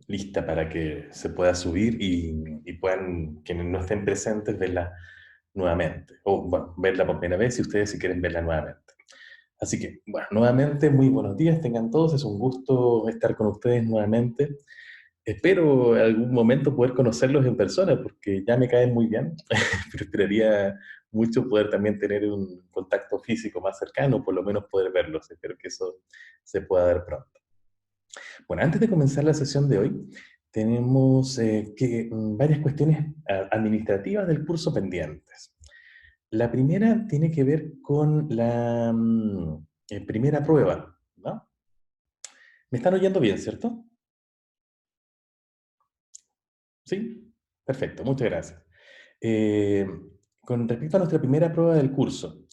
lista para que se pueda subir y puedan, quienes no estén presentes, verla nuevamente. O, bueno, verla por primera vez y ustedes si quieren verla nuevamente. Así que, bueno, nuevamente, muy buenos días, tengan todos, es un gusto estar con ustedes nuevamente. Espero en algún momento poder conocerlos en persona, porque ya me caen muy bien, pero esperaría mucho poder también tener un contacto físico más cercano, por lo menos poder verlos. Espero que eso se pueda dar pronto. Bueno, antes de comenzar la sesión de hoy, tenemos varias cuestiones administrativas del curso pendientes. La primera tiene que ver con la primera prueba, ¿no? ¿Me están oyendo bien, cierto? ¿Sí? Perfecto, muchas gracias. Eh, con respecto a nuestra primera prueba del curso,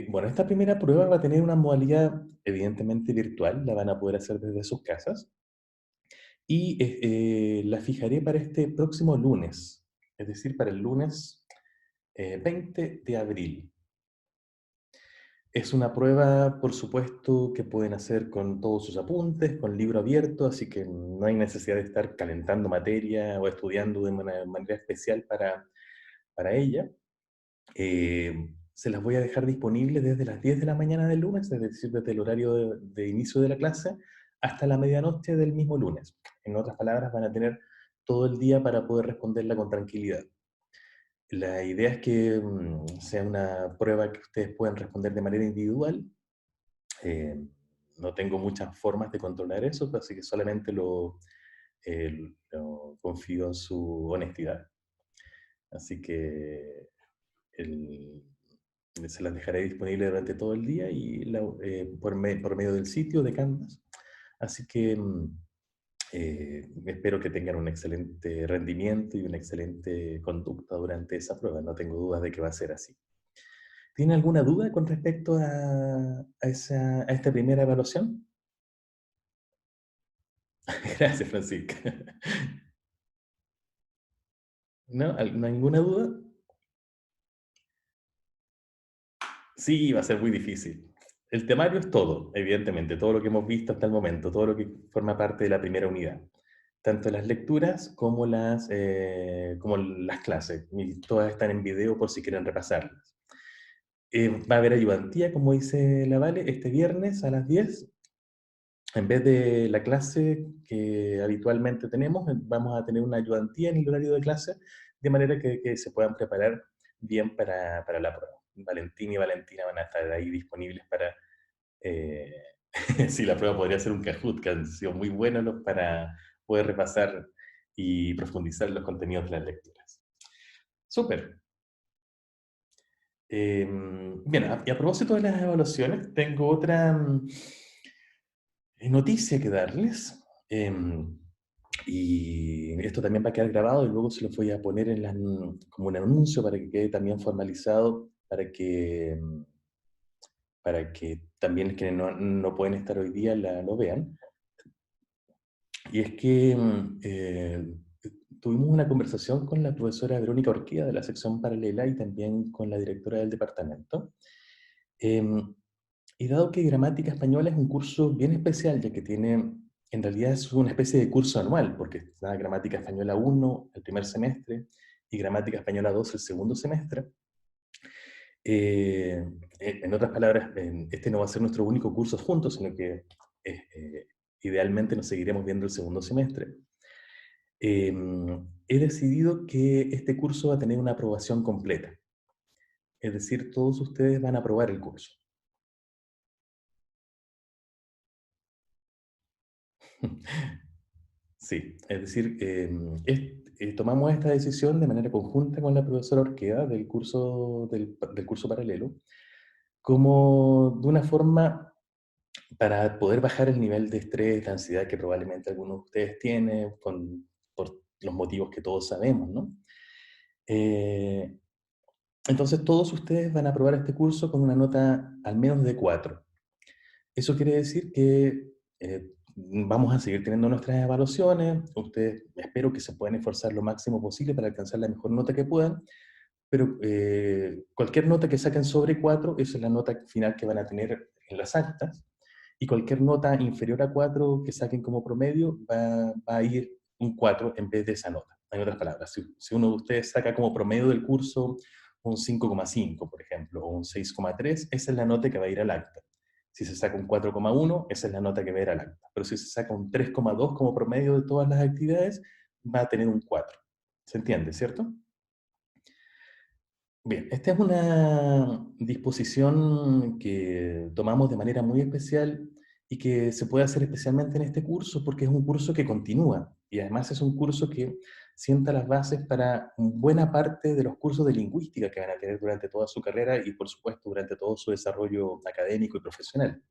bueno, esta primera prueba va a tener una modalidad evidentemente virtual, la van a poder hacer desde sus casas, y la fijaré para este próximo lunes, es decir, para el lunes 20 de abril. Es una prueba, por supuesto, que pueden hacer con todos sus apuntes, con libro abierto, así que no hay necesidad de estar calentando materia o estudiando de manera especial para ella. Se las voy a dejar disponibles desde las 10 de la mañana del lunes, es decir, desde el horario de inicio de la clase, hasta la medianoche del mismo lunes. En otras palabras, van a tener todo el día para poder responderla con tranquilidad. La idea es que sea una prueba que ustedes puedan responder de manera individual. Eh, no tengo muchas formas de controlar eso, así que solamente lo confío en su honestidad. Así que el, se las dejaré disponibles durante todo el día y por medio del sitio de Canvas. Así que espero que tengan un excelente rendimiento y una excelente conducta durante esa prueba. No tengo dudas de que va a ser así. ¿Tiene alguna duda con respecto a esta primera evaluación? Gracias, Francisca. ¿No? ¿No hay ninguna duda? Sí, va a ser muy difícil. El temario es todo, evidentemente, todo lo que hemos visto hasta el momento, todo lo que forma parte de la primera unidad. Tanto las lecturas como las clases. Y todas están en video por si quieren repasarlas. Va a haber ayudantía, como dice la Vale, este viernes a las 10. En vez de la clase que habitualmente tenemos, vamos a tener una ayudantía en el horario de clase, de manera que se puedan preparar bien para la prueba. Valentín y Valentina van a estar ahí disponibles para... Eh, sí, la prueba podría ser un Kahoot, que han sido muy buenos para poder repasar y profundizar los contenidos de las lecturas. Súper. Bien, y a propósito de las evaluaciones, tengo otra noticia que darles. Y esto también va a quedar grabado y luego se lo voy a poner como un anuncio para que quede también formalizado, para que también quienes no pueden estar hoy día lo vean. Y es que tuvimos una conversación con la profesora Verónica Orquídea de la sección paralela y también con la directora del departamento. Em, y dado que gramática española es un curso bien especial, ya que en realidad es una especie de curso anual, porque está gramática española 1 el primer semestre y gramática española 2 el segundo semestre. Eh, en otras palabras, este no va a ser nuestro único curso juntos, sino que idealmente nos seguiremos viendo el segundo semestre. He decidido que este curso va a tener una aprobación completa, es decir, todos ustedes van a aprobar el curso. Sí, es decir, tomamos esta decisión de manera conjunta con la profesora Orqueda del curso paralelo, como de una forma para poder bajar el nivel de estrés, de ansiedad que probablemente algunos de ustedes tienen, por los motivos que todos sabemos, ¿no? Eh, entonces todos ustedes van a aprobar este curso con una nota al menos de 4. Eso quiere decir que vamos a seguir teniendo nuestras evaluaciones. Ustedes espero que se puedan esforzar lo máximo posible para alcanzar la mejor nota que puedan, pero cualquier nota que saquen sobre 4, esa es la nota final que van a tener en las actas. y cualquier nota inferior a 4 que saquen como promedio va a ir un 4 en vez de esa nota. En otras palabras, si uno de ustedes saca como promedio del curso un 5,5, por ejemplo, o un 6,3, esa es la nota que va a ir al acta. Si se saca un 4,1, esa es la nota que va a ir al acta. Pero si se saca un 3,2 como promedio de todas las actividades, va a tener un 4. ¿Se entiende, cierto? Bien, esta es una disposición que tomamos de manera muy especial y que se puede hacer especialmente en este curso porque es un curso que continúa y además es un curso que sienta las bases para buena parte de los cursos de lingüística que van a tener durante toda su carrera y por supuesto durante todo su desarrollo académico y profesional.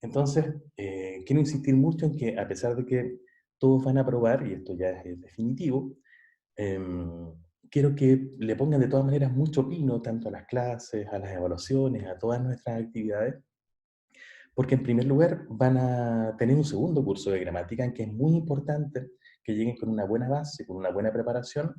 Entonces, quiero insistir mucho en que a pesar de que todos van a aprobar, y esto ya es definitivo, Em, quiero que le pongan de todas maneras mucho pino, tanto a las clases, a las evaluaciones, a todas nuestras actividades, porque en primer lugar van a tener un segundo curso de gramática en que es muy importante que lleguen con una buena base, con una buena preparación,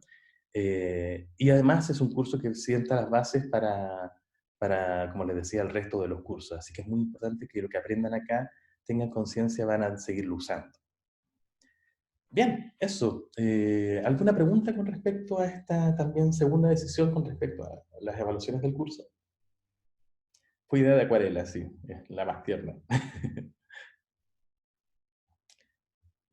y además es un curso que sienta las bases para, como les decía, el resto de los cursos. Así que es muy importante que lo que aprendan acá tengan conciencia, van a seguirlo usando. Bien, eso. ¿Alguna pregunta con respecto a esta también segunda decisión con respecto a las evaluaciones del curso? Fue idea de Acuarela, sí, es la más tierna.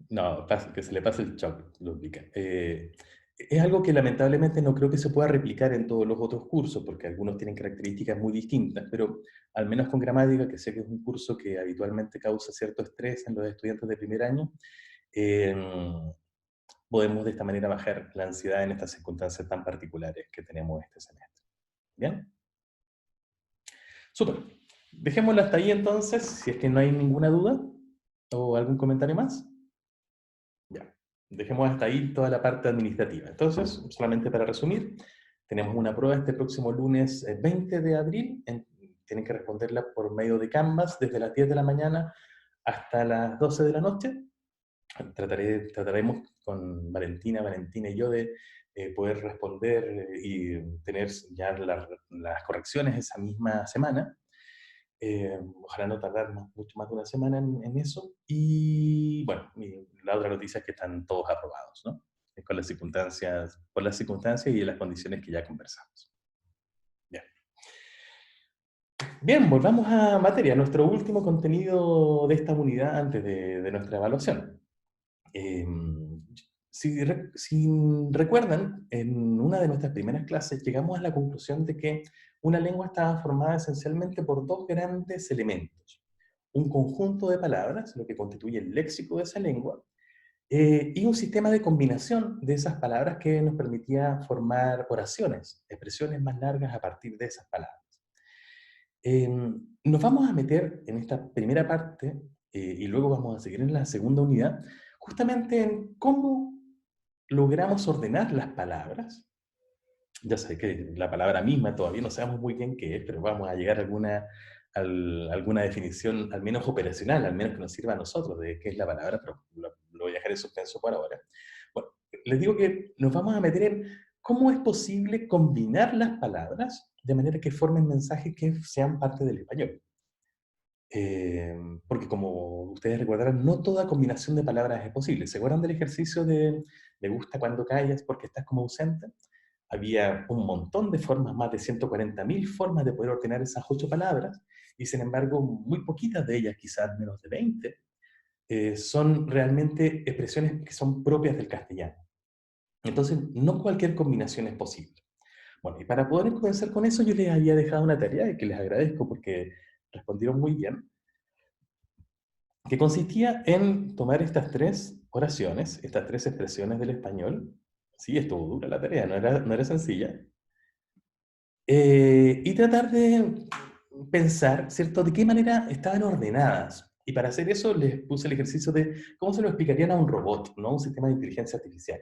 No, que se le pase el shock, Ludvika. Es algo que lamentablemente no creo que se pueda replicar en todos los otros cursos, porque algunos tienen características muy distintas, pero al menos con gramática, que sé que es un curso que habitualmente causa cierto estrés en los estudiantes de primer año, eh, podemos de esta manera bajar la ansiedad en estas circunstancias tan particulares que tenemos este semestre. ¿Bien? Súper. Dejémoslo hasta ahí entonces, si es que no hay ninguna duda o algún comentario más. Ya. Dejemos hasta ahí toda la parte administrativa. Entonces, solamente para resumir, tenemos una prueba este próximo lunes 20 de abril. Tienen que responderla por medio de Canvas desde las 10 de la mañana hasta las 12 de la noche. Trataremos con Valentina y yo de poder responder y tener ya las correcciones esa misma semana. Ojalá no tardar mucho más de una semana en eso. Y bueno, la otra noticia es que están todos aprobados, ¿no? Con las circunstancias, por las circunstancias y las condiciones que ya conversamos. Bien. Bien, volvamos a materia, nuestro último contenido de esta unidad antes de nuestra evaluación. Eh, si recuerdan, en una de nuestras primeras clases llegamos a la conclusión de que una lengua estaba formada esencialmente por dos grandes elementos. Un conjunto de palabras, lo que constituye el léxico de esa lengua, y un sistema de combinación de esas palabras que nos permitía formar oraciones, expresiones más largas a partir de esas palabras. Nos vamos a meter en esta primera parte y luego vamos a seguir en la segunda unidad, justamente en cómo logramos ordenar las palabras. Ya sé que la palabra misma todavía no sabemos muy bien qué es, pero vamos a llegar a alguna definición, al menos operacional, al menos que nos sirva a nosotros de qué es la palabra, pero lo voy a dejar en suspenso por ahora. Bueno, les digo que nos vamos a meter en cómo es posible combinar las palabras de manera que formen mensajes que sean parte del español. Porque como ustedes recordarán, no toda combinación de palabras es posible. ¿Se acuerdan del ejercicio de me gusta cuando callas porque estás como ausente? Había un montón de formas, más de 140.000 formas de poder ordenar esas 8 palabras, y sin embargo, muy poquitas de ellas, quizás menos de 20, son realmente expresiones que son propias del castellano. Entonces, no cualquier combinación es posible. Bueno, y para poder comenzar con eso, yo les había dejado una tarea y que les agradezco porque respondieron muy bien, que consistía en tomar estas tres oraciones, estas tres expresiones del español. Sí, estuvo dura la tarea, no era sencilla. Y tratar de pensar, ¿cierto?, de qué manera estaban ordenadas. Y para hacer eso les puse el ejercicio de cómo se lo explicarían a un robot, ¿no? Un sistema de inteligencia artificial.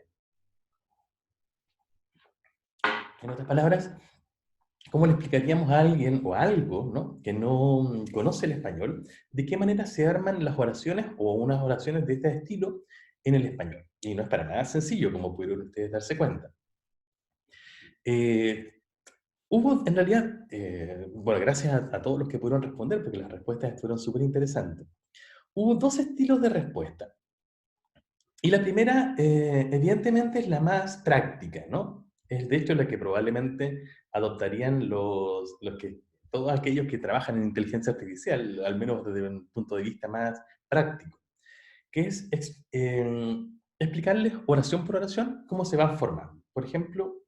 En otras palabras, ¿cómo le explicaríamos a alguien o a algo, ¿no?, que no conoce el español, de qué manera se arman las oraciones o unas oraciones de este estilo en el español? Y no es para nada sencillo, como pudieron ustedes darse cuenta. Eh, Hubo, en realidad, bueno, gracias a todos los que pudieron responder, porque las respuestas estuvieron súper interesantes. Hubo dos estilos de respuesta. Y la primera, evidentemente, es la más práctica, ¿no? Es de hecho la que probablemente adoptarían todos aquellos que trabajan en inteligencia artificial, al menos desde un punto de vista más práctico, que es explicarles oración por oración cómo se van formando. Por ejemplo,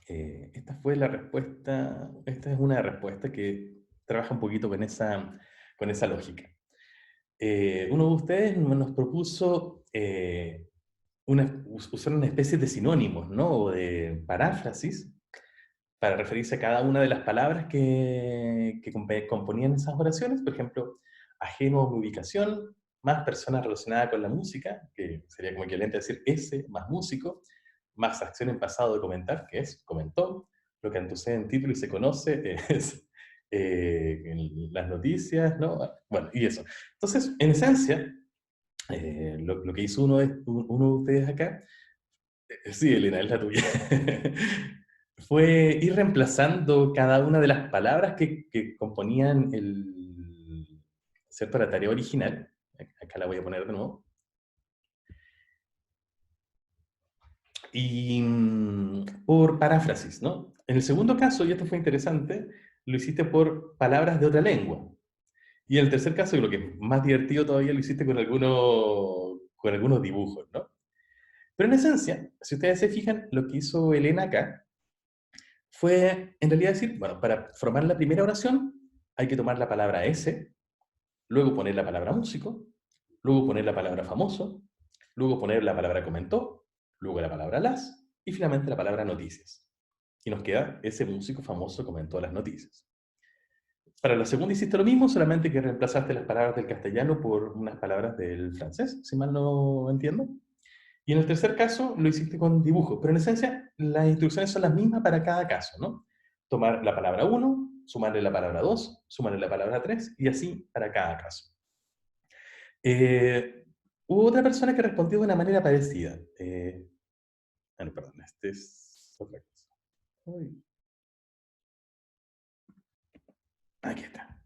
esta fue la respuesta, esta es una respuesta que trabaja un poquito con esa lógica. Uno de ustedes nos propuso usar una especie de sinónimos, ¿no? O de paráfrasis para referirse a cada una de las palabras que componían esas oraciones. Por ejemplo, ajeno a mi ubicación, más persona relacionada con la música, que sería como equivalente a decir ese más músico, más acción en pasado de comentar, que es comentó, lo que antecede en título y se conoce es las noticias, ¿no? Bueno, y eso. Entonces, en esencia, lo que hizo uno de ustedes acá, sí, Elena, es la tuya, fue ir reemplazando cada una de las palabras que componían ¿cierto? La tarea original. Acá la voy a poner de nuevo. Y por paráfrasis, ¿no? En el segundo caso, y esto fue interesante, lo hiciste por palabras de otra lengua. Y en el tercer caso, y lo que es más divertido todavía, lo hiciste con algunos dibujos, ¿no? Pero en esencia, si ustedes se fijan, lo que hizo Elena acá fue, en realidad, decir, bueno, para formar la primera oración hay que tomar la palabra ese, luego poner la palabra músico, luego poner la palabra famoso, luego poner la palabra comentó, luego la palabra las, y finalmente la palabra noticias. Y nos queda ese músico famoso comentó las noticias. Para la segunda hiciste lo mismo, solamente que reemplazaste las palabras del castellano por unas palabras del francés, si mal no entiendo. Y en el tercer caso lo hiciste con dibujo, pero en esencia las instrucciones son las mismas para cada caso, ¿no? Tomar la palabra uno, sumarle la palabra 2, sumarle la palabra 3 y así para cada caso. Hubo otra persona que respondió de una manera parecida. No, perdón, este es otra cosa. Uy, aquí está.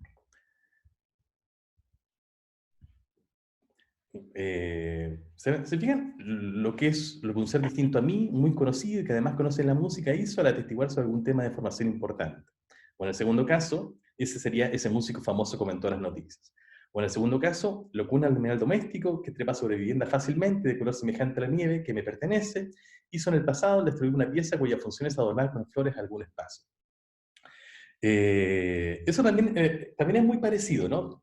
¿Se fijan? Lo que un ser distinto a mí, muy conocido y que además conoce la música, hizo al atestiguar sobre algún tema de formación importante. Bueno, en el segundo caso, ese sería ese músico famoso comentó las noticias. Bueno, en el segundo caso, lo cuna el animal doméstico que trepa sobre vivienda fácilmente, de color semejante a la nieve, que me pertenece, hizo en el pasado destruir una pieza cuya función es adornar con flores algún espacio. Eso también es muy parecido, ¿no?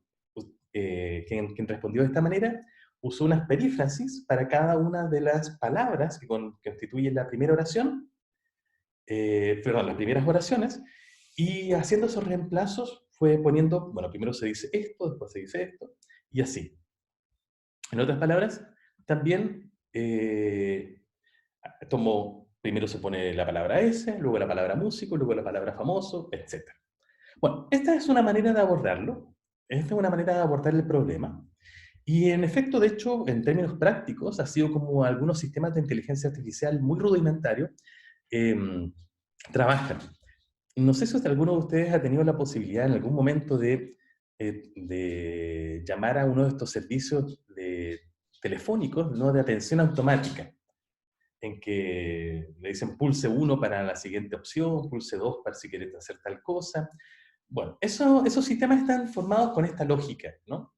Quien respondió de esta manera usó unas perífrasis para cada una de las palabras que constituyen la primera oración, perdón, las primeras oraciones, y haciendo esos reemplazos fue poniendo, bueno, primero se dice esto, después se dice esto, y así. En otras palabras, también primero se pone la palabra ese, luego la palabra músico, luego la palabra famoso, etc. Bueno, esta es una manera de abordarlo, esta es una manera de abordar el problema, y en efecto, de hecho, en términos prácticos, ha sido como algunos sistemas de inteligencia artificial muy rudimentarios em, trabajan. No sé si alguno de ustedes ha tenido la posibilidad en algún momento de llamar a uno de estos servicios telefónicos, ¿no? De atención automática, en que le dicen pulse uno para la siguiente opción, pulse 2 para si quieres hacer tal cosa. Bueno, esos sistemas están formados con esta lógica, ¿no?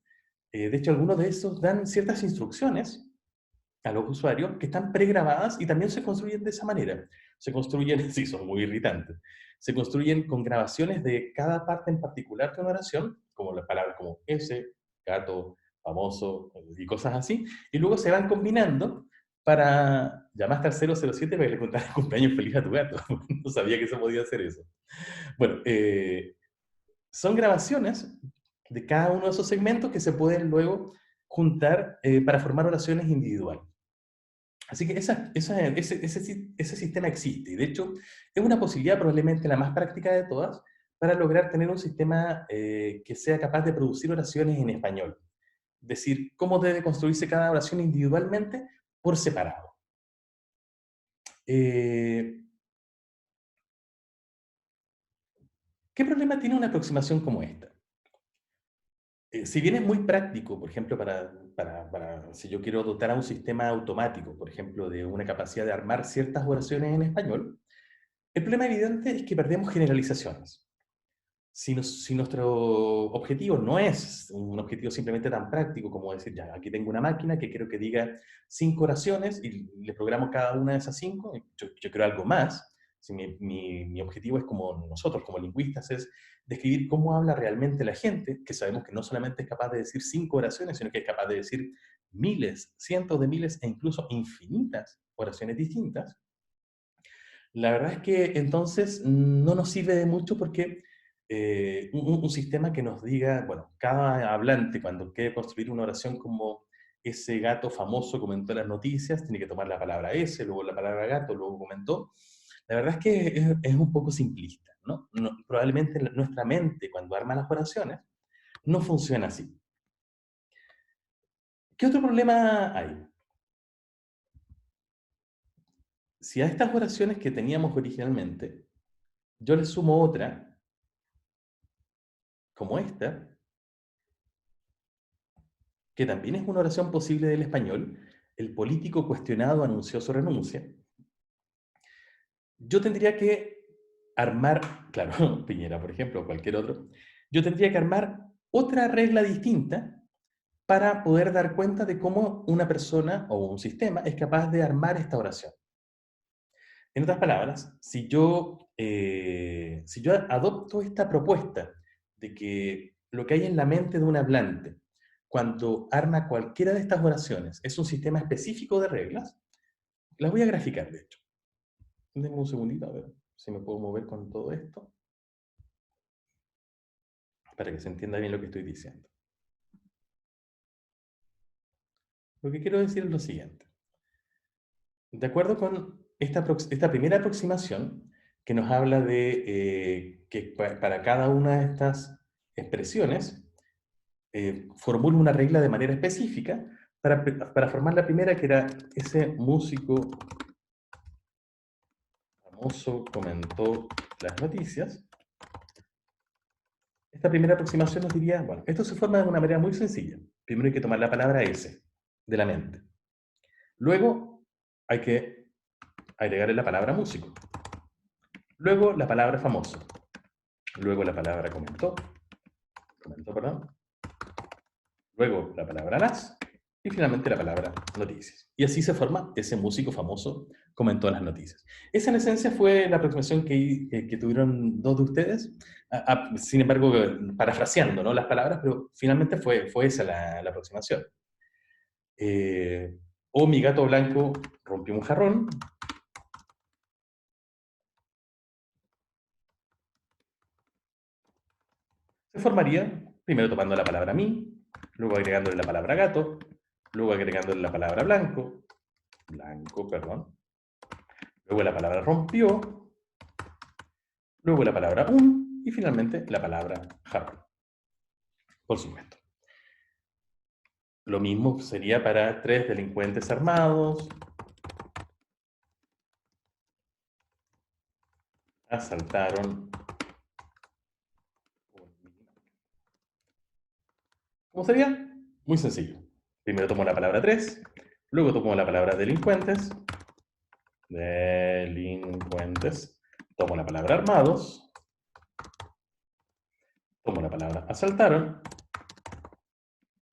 De hecho, algunos de esos dan ciertas instrucciones a los usuarios que están pregrabadas y también se construyen de esa manera. Se construyen, sí, son muy irritantes, se construyen con grabaciones de cada parte en particular de una oración, como las palabras como ese, gato, famoso y cosas así, y luego se van combinando para llamaste al 007 para que le contaras cumpleaños feliz a tu gato. No sabía que se podía hacer eso. Bueno, son grabaciones de cada uno de esos segmentos que se pueden luego juntar para formar oraciones individuales. Así que ese sistema existe. Y de hecho, es una posibilidad probablemente la más práctica de todas para lograr tener un sistema que sea capaz de producir oraciones en español. Es decir, cómo debe construirse cada oración individualmente por separado. ¿Qué problema tiene una aproximación como esta? Si bien es muy práctico, por ejemplo, si yo quiero dotar a un sistema automático, por ejemplo, de una capacidad de armar ciertas oraciones en español, el problema evidente es que perdemos generalizaciones. Si nuestro objetivo no es un objetivo simplemente tan práctico como decir, ya, aquí tengo una máquina que quiero que diga 5 oraciones y le programo cada una de esas 5, yo quiero algo más. Si mi objetivo es como nosotros, como lingüistas, es describir cómo habla realmente la gente, que sabemos que no solamente es capaz de decir 5 oraciones, sino que es capaz de decir miles, cientos de miles e incluso infinitas oraciones distintas. La verdad es que entonces no nos sirve de mucho porque un sistema que nos diga, bueno, cada hablante cuando quiere construir una oración como ese gato famoso comentó en las noticias, tiene que tomar la palabra ese, luego la palabra gato, luego comentó. La verdad es que es un poco simplista, ¿no? Probablemente nuestra mente cuando arma las oraciones no funciona así. ¿Qué otro problema hay? Si a estas oraciones que teníamos originalmente, yo le sumo otra, como esta, que también es una oración posible del español, el político cuestionado anunció su renuncia, yo tendría que armar, claro, Piñera, por ejemplo, o cualquier otro, yo tendría que armar otra regla distinta para poder dar cuenta de cómo una persona o un sistema es capaz de armar esta oración. En otras palabras, si yo adopto esta propuesta de que lo que hay en la mente de un hablante cuando arma cualquiera de estas oraciones es un sistema específico de reglas, las voy a graficar, de hecho. Denme un segundito, a ver si me puedo mover con todo esto, para que se entienda bien lo que estoy diciendo. Lo que quiero decir es lo siguiente. De acuerdo con esta primera aproximación, que nos habla de que para cada una de estas expresiones, formula una regla de manera específica para formar la primera, que era ese músico famoso comentó las noticias. Esta primera aproximación nos diría, bueno, esto se forma de una manera muy sencilla. Primero hay que tomar la palabra ese de la mente. Luego hay que agregarle la palabra músico. Luego la palabra famoso. Luego la palabra comentó, perdón. Luego la palabra las. Y finalmente la palabra noticias. Y así se forma ese músico famoso comentó las noticias. Esa en esencia fue la aproximación que tuvieron dos de ustedes. Sin embargo, parafraseando, ¿no?, las palabras, pero finalmente fue esa la aproximación. O mi gato blanco rompió un jarrón. Se formaría primero tomando la palabra mi, luego agregándole la palabra gato, luego agregándole la palabra blanco, perdón, luego la palabra rompió, luego la palabra un y finalmente la palabra jarrón. Por supuesto. Lo mismo sería para 3 delincuentes armados, asaltaron. ¿Cómo sería? Muy sencillo. Primero tomo la palabra 3, luego tomo la palabra delincuentes, tomo la palabra armados, tomo la palabra asaltaron,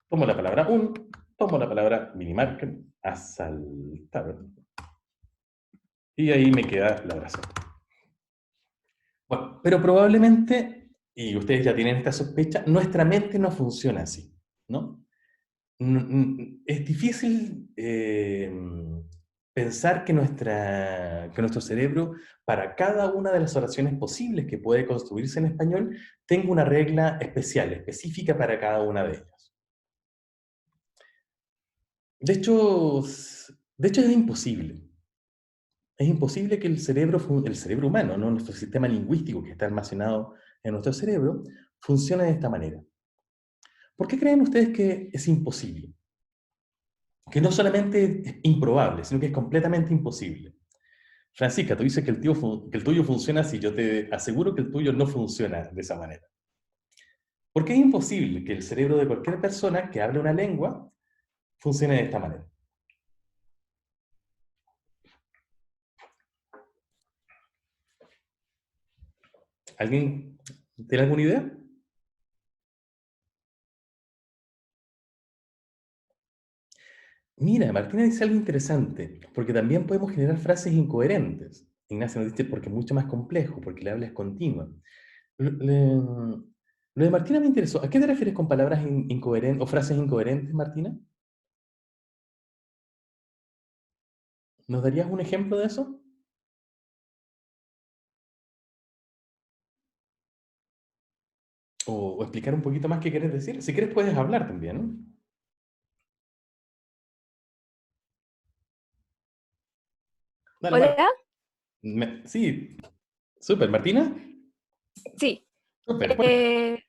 tomo la palabra un, tomo la palabra minimarket, asaltaron. Y ahí me queda la oración. Bueno, pero probablemente, y ustedes ya tienen esta sospecha, nuestra mente no funciona así, ¿no? Es difícil pensar que nuestro cerebro, para cada una de las oraciones posibles que puede construirse en español, tenga una regla especial, específica para cada una de ellas. De hecho, es imposible. Es imposible que el cerebro humano, ¿no?, nuestro sistema lingüístico que está almacenado en nuestro cerebro, funcione de esta manera. ¿Por qué creen ustedes que es imposible? Que no solamente es improbable, sino que es completamente imposible. Francisca, tú dices que que el tuyo funciona así. Yo te aseguro que el tuyo no funciona de esa manera. Porque es imposible que el cerebro de cualquier persona que hable una lengua funcione de esta manera. ¿Alguien tiene alguna idea? Mira, Martina dice algo interesante, porque también podemos generar frases incoherentes. Ignacio nos dice porque es mucho más complejo, porque la habla es continua. Lo de Martina me interesó. ¿A qué te refieres con palabras incoherentes o frases incoherentes, Martina? ¿Nos darías un ejemplo de eso? O explicar un poquito más qué quieres decir. Si quieres puedes hablar también, ¿no? Dale, Marta. Hola, Sí, súper. ¿Martina? sí. Súper, cuenta. eh,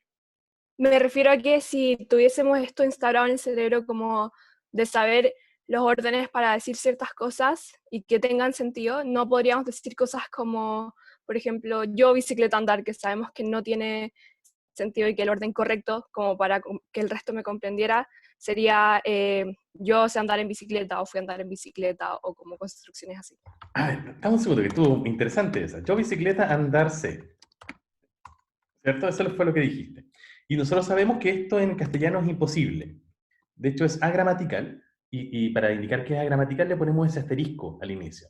Me refiero a que si tuviésemos esto instaurado en el cerebro como de saber los órdenes para decir ciertas cosas y que tengan sentido, no podríamos decir cosas como, por ejemplo, yo bicicleta andar, que sabemos que no tiene sentido y que el orden correcto, como para que el resto me comprendiera, sería yo sé andar en bicicleta o fui a andar en bicicleta o como construcciones así. A ver, dame un segundo, que estuvo interesante esa. Yo bicicleta, andarse. ¿Cierto? Eso fue lo que dijiste. Y nosotros sabemos que esto en castellano es imposible. De hecho, es agramatical. Y para indicar que es agramatical le ponemos ese asterisco al inicio.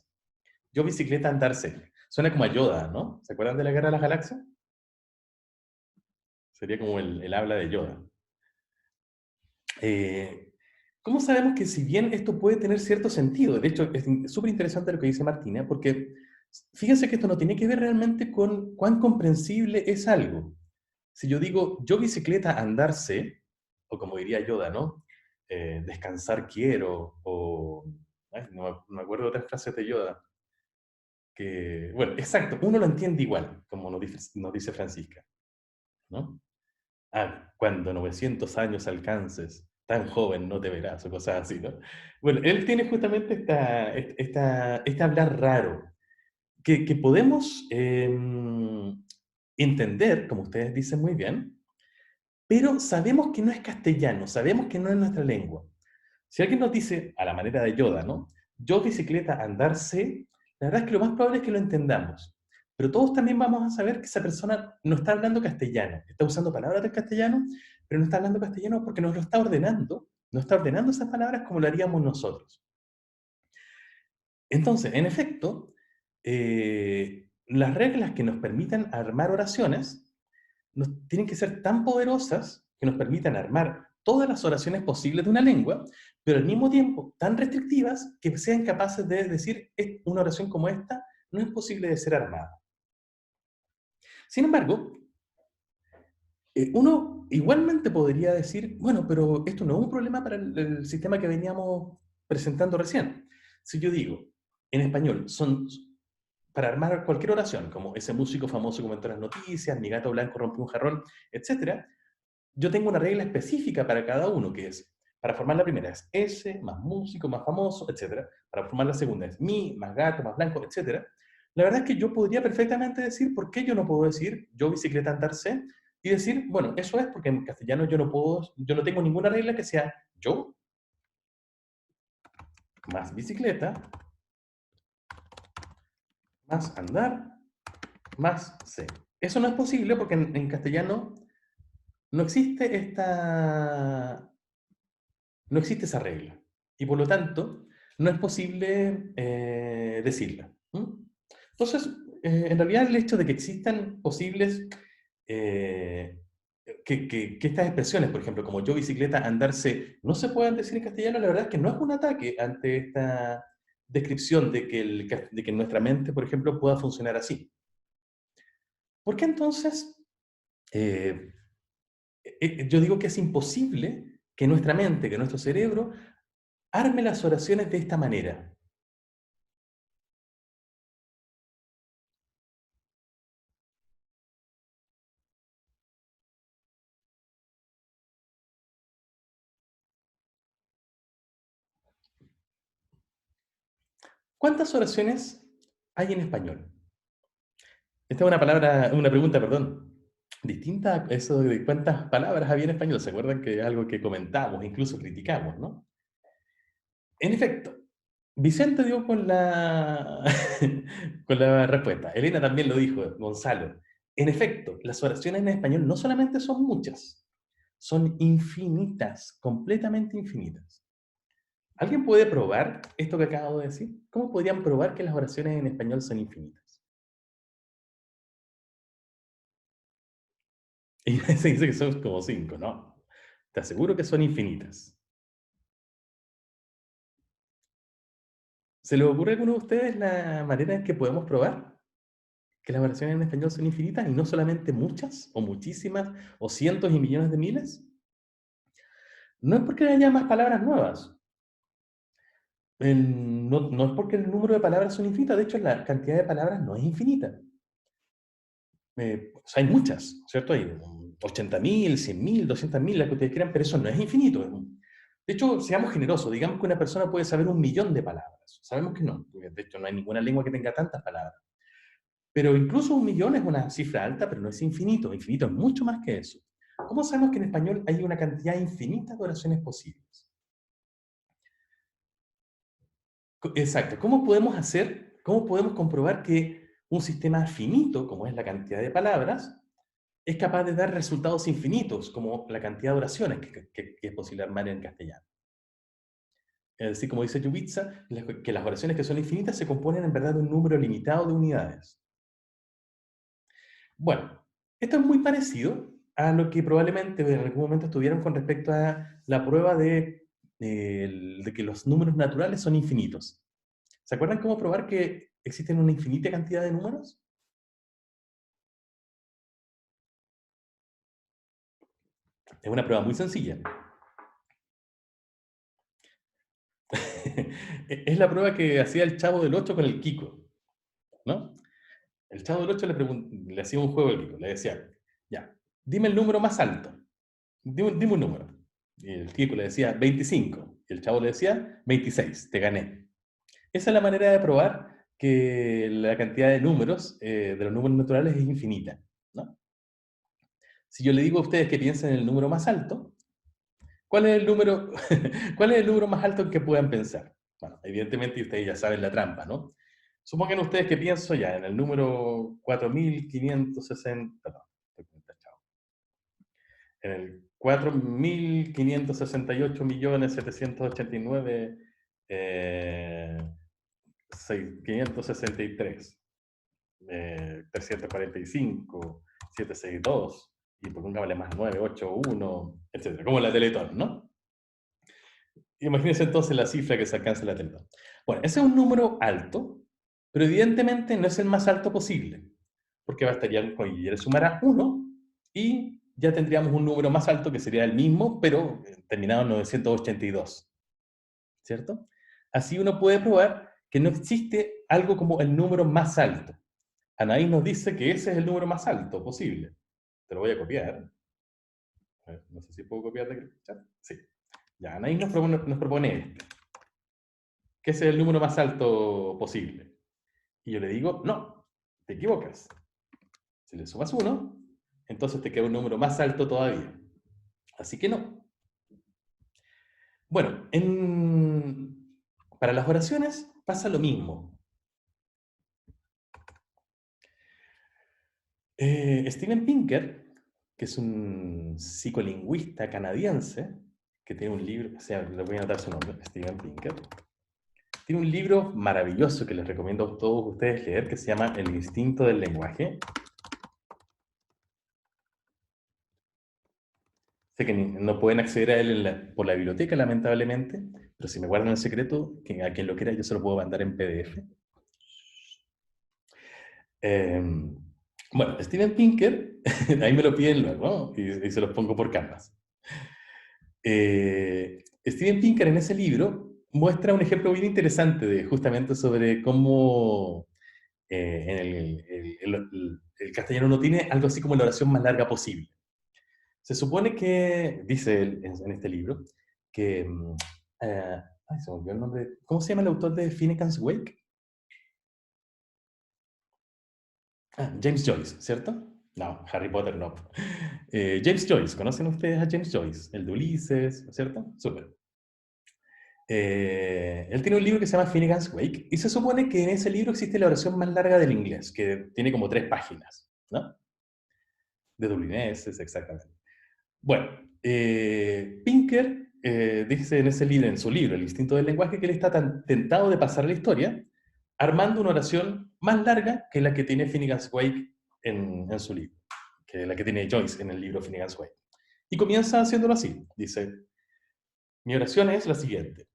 Yo bicicleta, andarse. Suena como a Yoda, ¿no? ¿Se acuerdan de la Guerra de las Galaxias? Sería como el habla de Yoda. Eh, ¿Cómo sabemos que si bien esto puede tener cierto sentido? De hecho, es súper interesante lo que dice Martina, porque fíjense que esto no tiene que ver realmente con cuán comprensible es algo. Si yo digo, yo bicicleta andarse, o como diría Yoda, ¿no? Descansar quiero, o... ay, no me acuerdo de otras frases de Yoda. Que, bueno, exacto, uno lo entiende igual, como nos dice Francisca, ¿no? Ah, cuando 900 años alcances, tan joven no te verás, o cosas así, ¿no? Bueno, él tiene justamente este hablar raro, que podemos entender, como ustedes dicen muy bien, pero sabemos que no es castellano, sabemos que no es nuestra lengua. Si alguien nos dice, a la manera de Yoda, ¿no? Yo bicicleta, andarse, la verdad es que lo más probable es que lo entendamos. Pero todos también vamos a saber que esa persona no está hablando castellano, está usando palabras del castellano, pero no está hablando castellano porque nos lo está ordenando, no está ordenando esas palabras como lo haríamos nosotros. Entonces, en efecto, las reglas que nos permitan armar oraciones tienen que ser tan poderosas que nos permitan armar todas las oraciones posibles de una lengua, pero al mismo tiempo tan restrictivas que sean capaces de decir una oración como esta no es posible de ser armada. Sin embargo, uno igualmente podría decir, bueno, pero esto no es un problema para el sistema que veníamos presentando recién. Si yo digo, en español, son para armar cualquier oración, como ese músico famoso comentó en las noticias, mi gato blanco rompió un jarrón, etcétera, yo tengo una regla específica para cada uno, que es, para formar la primera es S, más músico, más famoso, etcétera. Para formar la segunda es mi, más gato, más blanco, etcétera. La verdad es que yo podría perfectamente decir por qué yo no puedo decir yo bicicleta andarse y decir, bueno, eso es porque en castellano yo no tengo ninguna regla que sea yo más bicicleta más andar más C. Eso no es posible porque en castellano no existe no existe esa regla. Y por lo tanto, no es posible decirla. ¿Mm? Entonces, en realidad el hecho de que existan posibles, eh, que estas expresiones, por ejemplo, como yo bicicleta, andarse, no se puedan decir en castellano, la verdad es que no es un ataque ante esta descripción de que, de que nuestra mente, por ejemplo, pueda funcionar así. ¿Por qué entonces eh, yo digo que es imposible que nuestra mente, que nuestro cerebro arme las oraciones de esta manera? ¿Cuántas oraciones hay en español? Esta es una palabra, una pregunta, perdón, distinta a eso de cuántas palabras había en español. ¿Se acuerdan que es algo que comentamos, incluso criticamos, ¿no? En efecto, Vicente dio con la, con la respuesta. Elena también lo dijo, Gonzalo. En efecto, las oraciones en español no solamente son muchas, son infinitas, completamente infinitas. ¿Alguien puede probar esto que acabo de decir? ¿Cómo podrían probar que las oraciones en español son infinitas? Y se dice que son como cinco, ¿no? Te aseguro que son infinitas. ¿Se les ocurre a alguno de ustedes la manera en que podemos probar que las oraciones en español son infinitas y no solamente muchas, o muchísimas, o cientos y millones de miles? No es porque haya más palabras nuevas. No es porque el número de palabras son infinitas, de hecho la cantidad de palabras no es infinita. O sea, hay muchas, ¿cierto? Hay 80.000, 100.000, 200.000, las que ustedes quieran, pero eso no es infinito. De hecho, seamos generosos, digamos que una persona puede saber 1.000.000 de palabras. Sabemos que no, porque de hecho no hay ninguna lengua que tenga tantas palabras. Pero incluso 1.000.000 es una cifra alta, pero no es infinito. Infinito es mucho más que eso. ¿Cómo sabemos que en español hay una cantidad infinita de oraciones posibles? Exacto. Cómo podemos comprobar que un sistema finito, como es la cantidad de palabras, es capaz de dar resultados infinitos, como la cantidad de oraciones que es posible armar en castellano? Es decir, como dice Yubitsa, que las oraciones que son infinitas se componen en verdad de un número limitado de unidades. Bueno, esto es muy parecido a lo que probablemente en algún momento estudiaron con respecto a la prueba de que los números naturales son infinitos. ¿Se acuerdan cómo probar que existen una infinita cantidad de números? Es una prueba muy sencilla. Es la prueba que hacía el Chavo del Ocho con el Kiko, ¿no? El Chavo del Ocho le hacía un juego al Kiko, le decía, ya, dime el número más alto, dime un número. Y el Kiko le decía 25, y el Chavo le decía 26, te gané. Esa es la manera de probar que la cantidad de números, de los números naturales, es infinita, ¿no? Si yo le digo a ustedes que piensen en el número más alto, ¿cuál es el número, cuál es el número más alto en que puedan pensar? Bueno, evidentemente ustedes ya saben la trampa, ¿no? Supongan ustedes que pienso ya en el número 4.560, perdón, en el 4.568.789, 563, 345, 762, y pongámosle más 981, etcétera, como la Teletón, ¿no? Imagínense entonces la cifra que se alcanza en la Teletón. Bueno, ese es un número alto, pero evidentemente no es el más alto posible, porque bastaría con que le sumara 1 y ya tendríamos un número más alto que sería el mismo, pero terminado en 982, ¿cierto? Así uno puede probar que no existe algo como el número más alto. Anaís nos dice que ese es el número más alto posible. Te lo voy a copiar. A ver, no sé si puedo copiar de chat. Sí. Ya, Anaís nos propone este, que ese es el número más alto posible. Y yo le digo, no, te equivocas. Si le sumas 1, entonces te queda un número más alto todavía. Así que no. Bueno, para las oraciones pasa lo mismo. Steven Pinker, que es un psicolingüista canadiense, que tiene un libro, o sea, le voy a anotar su nombre, Steven Pinker, tiene un libro maravilloso que les recomiendo a todos ustedes leer, que se llama El instinto del lenguaje. Sé que no pueden acceder a él por la biblioteca, lamentablemente, pero si me guardan el secreto, que a quien lo quiera yo se lo puedo mandar en PDF. Bueno, Steven Pinker, ahí me lo piden luego, ¿no? Y se los pongo por Canvas. Steven Pinker en ese libro muestra un ejemplo bien interesante de justamente sobre cómo en el castellano no tiene algo así como la oración más larga posible. Se supone que, dice él en este libro, que... ay, se me olvidó el nombre. ¿Cómo se llama el autor de Finnegan's Wake? James Joyce, ¿cierto? No, Harry Potter no. James Joyce, ¿conocen ustedes a James Joyce? El de Ulises, ¿cierto? Súper. Él tiene un libro que se llama Finnegan's Wake y se supone que en ese libro existe la oración más larga del inglés, que tiene como 3 páginas, ¿no? De dublineses, exactamente. Bueno, Pinker dice en ese libro, en su libro, El instinto del lenguaje, que él está tan tentado de pasar la historia armando una oración más larga que la que tiene Finnegan's Wake en su libro, que la que tiene Joyce en el libro Finnegan's Wake. Y comienza haciéndolo así. Dice, mi oración es la siguiente.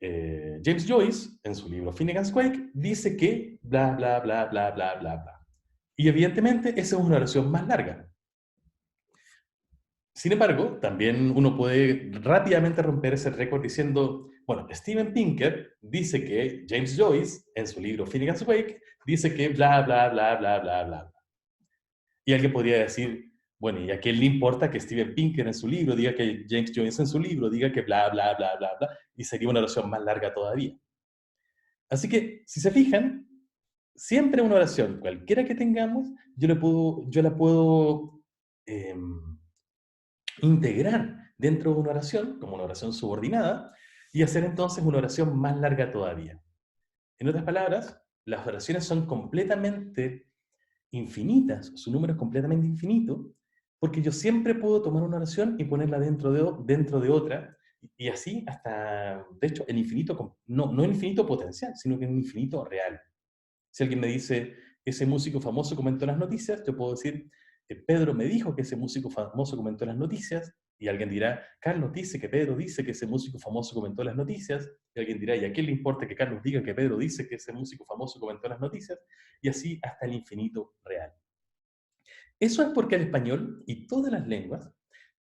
James Joyce, en su libro Finnegan's Wake, dice que bla, bla, bla, bla, bla, bla, bla. Y evidentemente esa es una oración más larga. Sin embargo, también uno puede rápidamente romper ese récord diciendo, bueno, Steven Pinker dice que James Joyce, en su libro Finnegan's Wake, dice que bla, bla, bla, bla, bla, bla. Y alguien podría decir, bueno, ¿y a quién le importa que Steven Pinker en su libro diga que James Joyce en su libro diga que bla, bla, bla, bla, bla? Y sería una oración más larga todavía. Así que, si se fijan, siempre una oración, cualquiera que tengamos, yo la puedo eh, integrar dentro de una oración, como una oración subordinada, y hacer entonces una oración más larga todavía. En otras palabras, las oraciones son completamente infinitas, su número es completamente infinito, porque yo siempre puedo tomar una oración y ponerla dentro de otra, y así hasta, de hecho, el infinito, no el infinito potencial, sino que el infinito real. Si alguien me dice, ese músico famoso comentó las noticias, yo puedo decir, Pedro me dijo que ese músico famoso comentó las noticias, y alguien dirá, Carlos dice que Pedro dice que ese músico famoso comentó las noticias, y alguien dirá, ¿y a quién le importa que Carlos diga que Pedro dice que ese músico famoso comentó las noticias? Y así hasta el infinito real. Eso es porque el español y todas las lenguas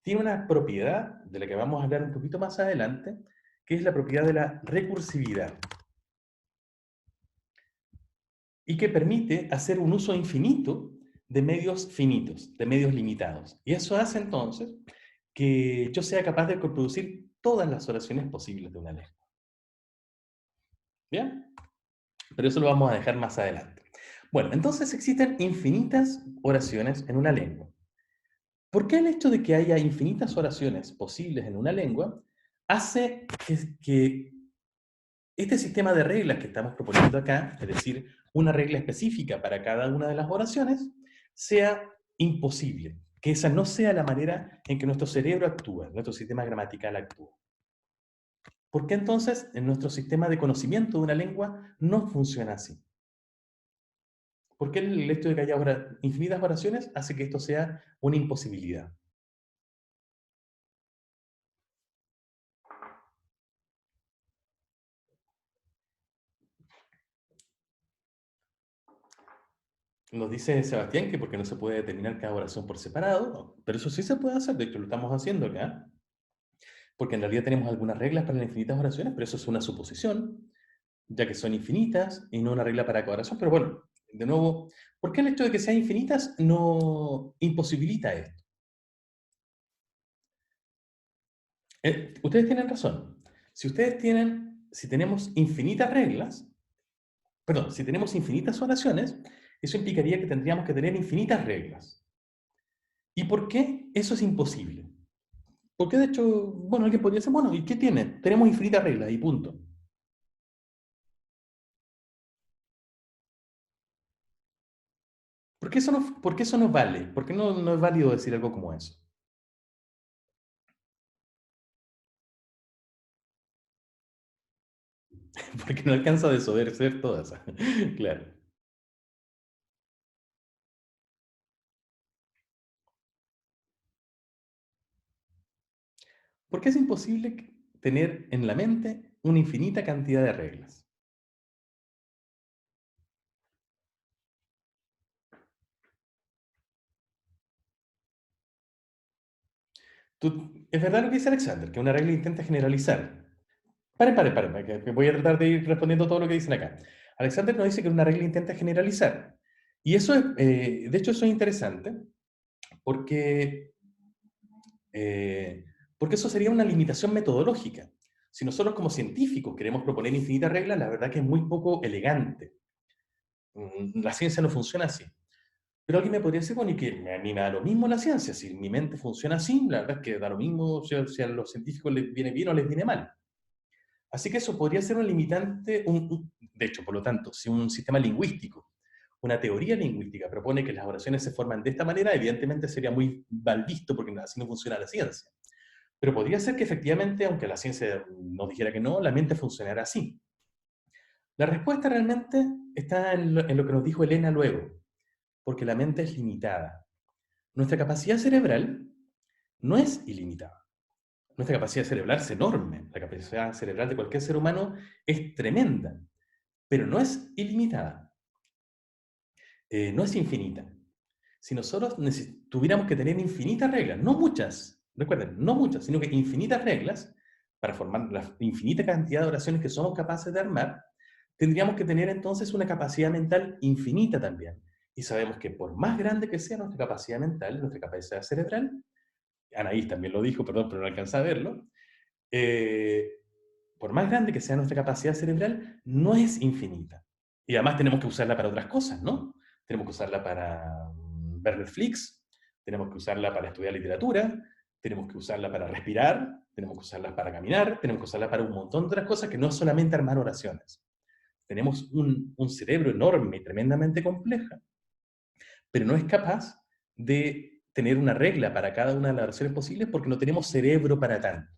tienen una propiedad de la que vamos a hablar un poquito más adelante, que es la propiedad de la recursividad, y que permite hacer un uso infinito de medios finitos, de medios limitados. Y eso hace entonces que yo sea capaz de reproducir todas las oraciones posibles de una lengua. ¿Bien? Pero eso lo vamos a dejar más adelante. Bueno, entonces existen infinitas oraciones en una lengua. ¿Por qué el hecho de que haya infinitas oraciones posibles en una lengua hace que este sistema de reglas que estamos proponiendo acá, es decir, una regla específica para cada una de las oraciones, sea imposible? Que esa no sea la manera en que nuestro cerebro actúa, nuestro sistema gramatical actúa. ¿Por qué entonces en nuestro sistema de conocimiento de una lengua no funciona así? ¿Por qué el hecho de que haya infinitas oraciones hace que esto sea una imposibilidad? Nos dice Sebastián que porque no se puede determinar cada oración por separado, pero eso sí se puede hacer, de hecho lo estamos haciendo acá, porque en realidad tenemos algunas reglas para las infinitas oraciones, pero eso es una suposición, ya que son infinitas y no una regla para cada oración. Pero bueno, de nuevo, ¿por qué el hecho de que sean infinitas no imposibilita esto? Ustedes tienen razón. Si tenemos infinitas reglas, perdón, si tenemos infinitas oraciones, eso implicaría que tendríamos que tener infinitas reglas. ¿Y por qué eso es imposible? Porque de hecho, bueno, alguien podría decir, bueno, ¿y qué tiene? Tenemos infinitas reglas y punto. ¿Por qué eso no vale? ¿Por qué no es válido decir algo como eso? Porque no alcanza a desobedecer todas. Claro. Porque es imposible tener en la mente una infinita cantidad de reglas. Es verdad lo que dice Alexander, que una regla intenta generalizar. Pare, que voy a tratar de ir respondiendo todo lo que dicen acá. Alexander nos dice que una regla intenta generalizar. Y eso es, de hecho, eso es interesante, porque, eh, porque eso sería una limitación metodológica. Si nosotros como científicos queremos proponer infinitas reglas, la verdad que es muy poco elegante. La ciencia no funciona así. Pero alguien me podría decir, bueno, y que a mí me da lo mismo la ciencia, si mi mente funciona así, la verdad es que da lo mismo si a los científicos les viene bien o les viene mal. Así que eso podría ser un limitante, de hecho, por lo tanto, si un sistema lingüístico, una teoría lingüística propone que las oraciones se forman de esta manera, evidentemente sería muy mal visto porque así no funciona la ciencia. Pero podría ser que efectivamente, aunque la ciencia nos dijera que no, la mente funcionara así. La respuesta realmente está en lo que nos dijo Elena luego, porque la mente es limitada. Nuestra capacidad cerebral no es ilimitada. Nuestra capacidad cerebral es enorme. La capacidad cerebral de cualquier ser humano es tremenda, pero no es ilimitada, no es infinita. Si nosotros tuviéramos que tener infinitas reglas, no muchas, recuerden, no muchas, sino que infinitas reglas, para formar la infinita cantidad de oraciones que somos capaces de armar, tendríamos que tener entonces una capacidad mental infinita también. Y sabemos que por más grande que sea nuestra capacidad mental, nuestra capacidad cerebral, Anaís también lo dijo, perdón, pero no alcanza a verlo, eh, por más grande que sea nuestra capacidad cerebral, no es infinita. Y además tenemos que usarla para otras cosas, ¿no? Tenemos que usarla para ver Netflix, tenemos que usarla para estudiar literatura, tenemos que usarla para respirar, tenemos que usarla para caminar, tenemos que usarla para un montón de otras cosas que no es solamente armar oraciones. Tenemos un cerebro enorme y tremendamente compleja, pero no es capaz de tener una regla para cada una de las oraciones posibles porque no tenemos cerebro para tanto.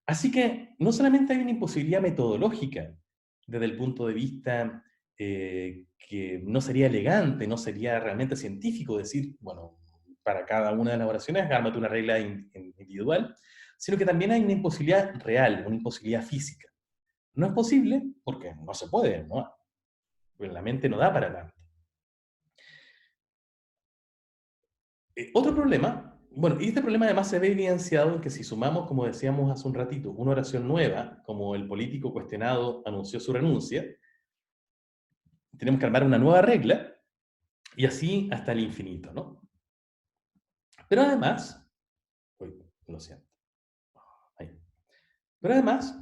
Así que no solamente hay una imposibilidad metodológica desde el punto de vista que no sería elegante, no sería realmente científico decir, bueno, para cada una de las oraciones, ármate una regla individual, sino que también hay una imposibilidad real, una imposibilidad física. No es posible porque no se puede, ¿no? Porque la mente no da para tanto. Otro problema, bueno, y este problema además se ve evidenciado en que si sumamos, como decíamos hace un ratito, una oración nueva, como el político cuestionado anunció su renuncia, tenemos que armar una nueva regla y así hasta el infinito, ¿no? Pero además, uy, lo siento, ahí. Pero además,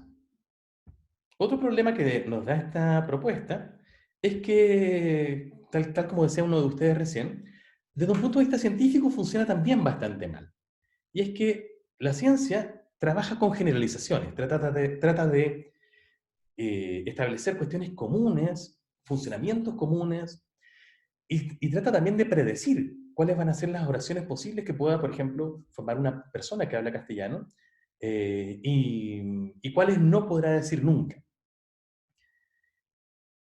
otro problema que nos da esta propuesta es que, tal como decía uno de ustedes recién, desde un punto de vista científico funciona también bastante mal. Y es que la ciencia trabaja con generalizaciones, trata de establecer cuestiones comunes, funcionamientos comunes, y trata también de predecir cuáles van a ser las oraciones posibles que pueda, por ejemplo, formar una persona que habla castellano, y cuáles no podrá decir nunca.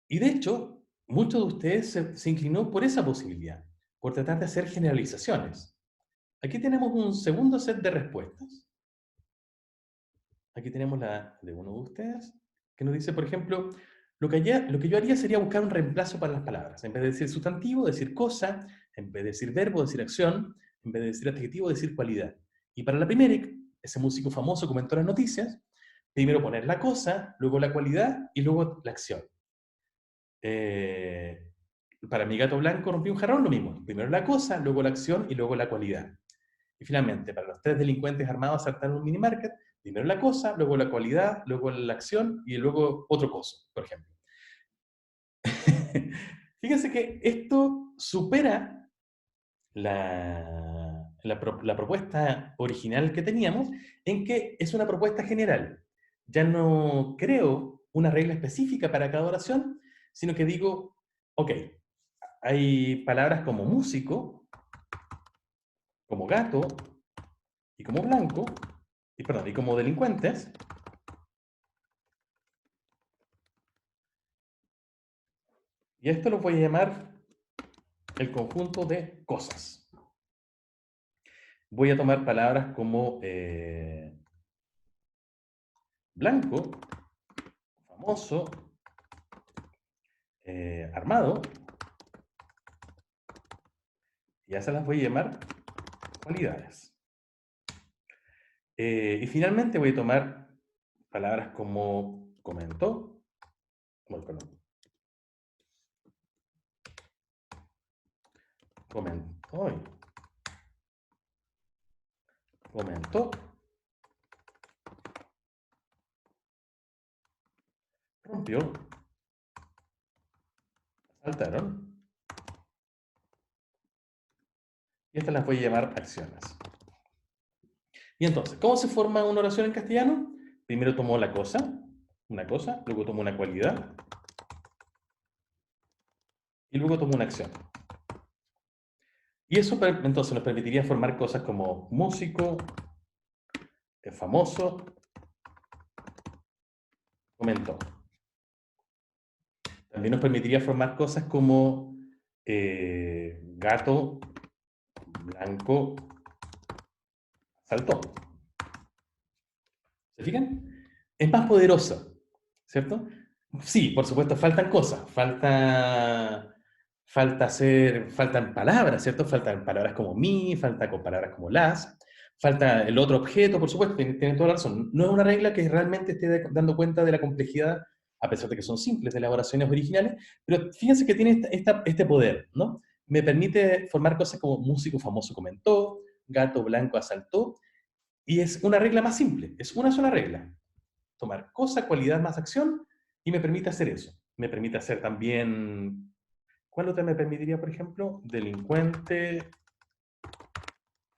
Y de hecho, muchos de ustedes se inclinó por esa posibilidad, por tratar de hacer generalizaciones. Aquí tenemos un segundo set de respuestas. Aquí tenemos la de uno de ustedes, que nos dice, por ejemplo, lo que yo haría sería buscar un reemplazo para las palabras. En vez de decir sustantivo, decir cosa, en vez de decir verbo, decir acción, en vez de decir adjetivo, decir cualidad. Y para la primera, ese músico famoso comentó en las noticias, primero poner la cosa, luego la cualidad y luego la acción. Eh, para mi gato blanco rompió un jarrón, lo mismo. Primero la cosa, luego la acción y luego la cualidad. Y finalmente, para los tres delincuentes armados asaltaron un minimarket, primero la cosa, luego la cualidad, luego la acción y luego otro coso, por ejemplo. Fíjense que esto supera la propuesta original que teníamos, en que es una propuesta general. Ya no creo una regla específica para cada oración, sino que digo, ok, hay palabras como músico, como gato y como blanco, y como delincuentes, y a esto lo voy a llamar el conjunto de cosas. Voy a tomar palabras como blanco, famoso, armado, y a esas las voy a llamar cualidades. Y finalmente voy a tomar palabras como comentó, bueno, perdón, comentó, comentó, rompió, saltaron, Y estas las voy a llamar acciones. Y entonces, ¿cómo se forma una oración en castellano? Primero tomo la cosa, una cosa, luego tomo una cualidad, y luego tomo una acción. Y eso entonces nos permitiría formar cosas como músico, famoso, comentó. También nos permitiría formar cosas como gato, blanco, saltó. ¿Se fijan? Es más poderosa, ¿cierto? Sí, por supuesto, faltan cosas. Faltan palabras, ¿cierto? Faltan palabras como mi, falta con palabras como las, falta el otro objeto, por supuesto, tienen toda la razón. No es una regla que realmente esté dando cuenta de la complejidad, a pesar de que son simples de las oraciones originales, pero fíjense que tiene este poder, ¿no? Me permite formar cosas como músico famoso comentó, gato blanco asaltó, y es una regla más simple, es una sola regla. Tomar cosa, cualidad más acción, y me permite hacer eso. Me permite hacer también... ¿Cuál otra me permitiría, por ejemplo? Delincuente,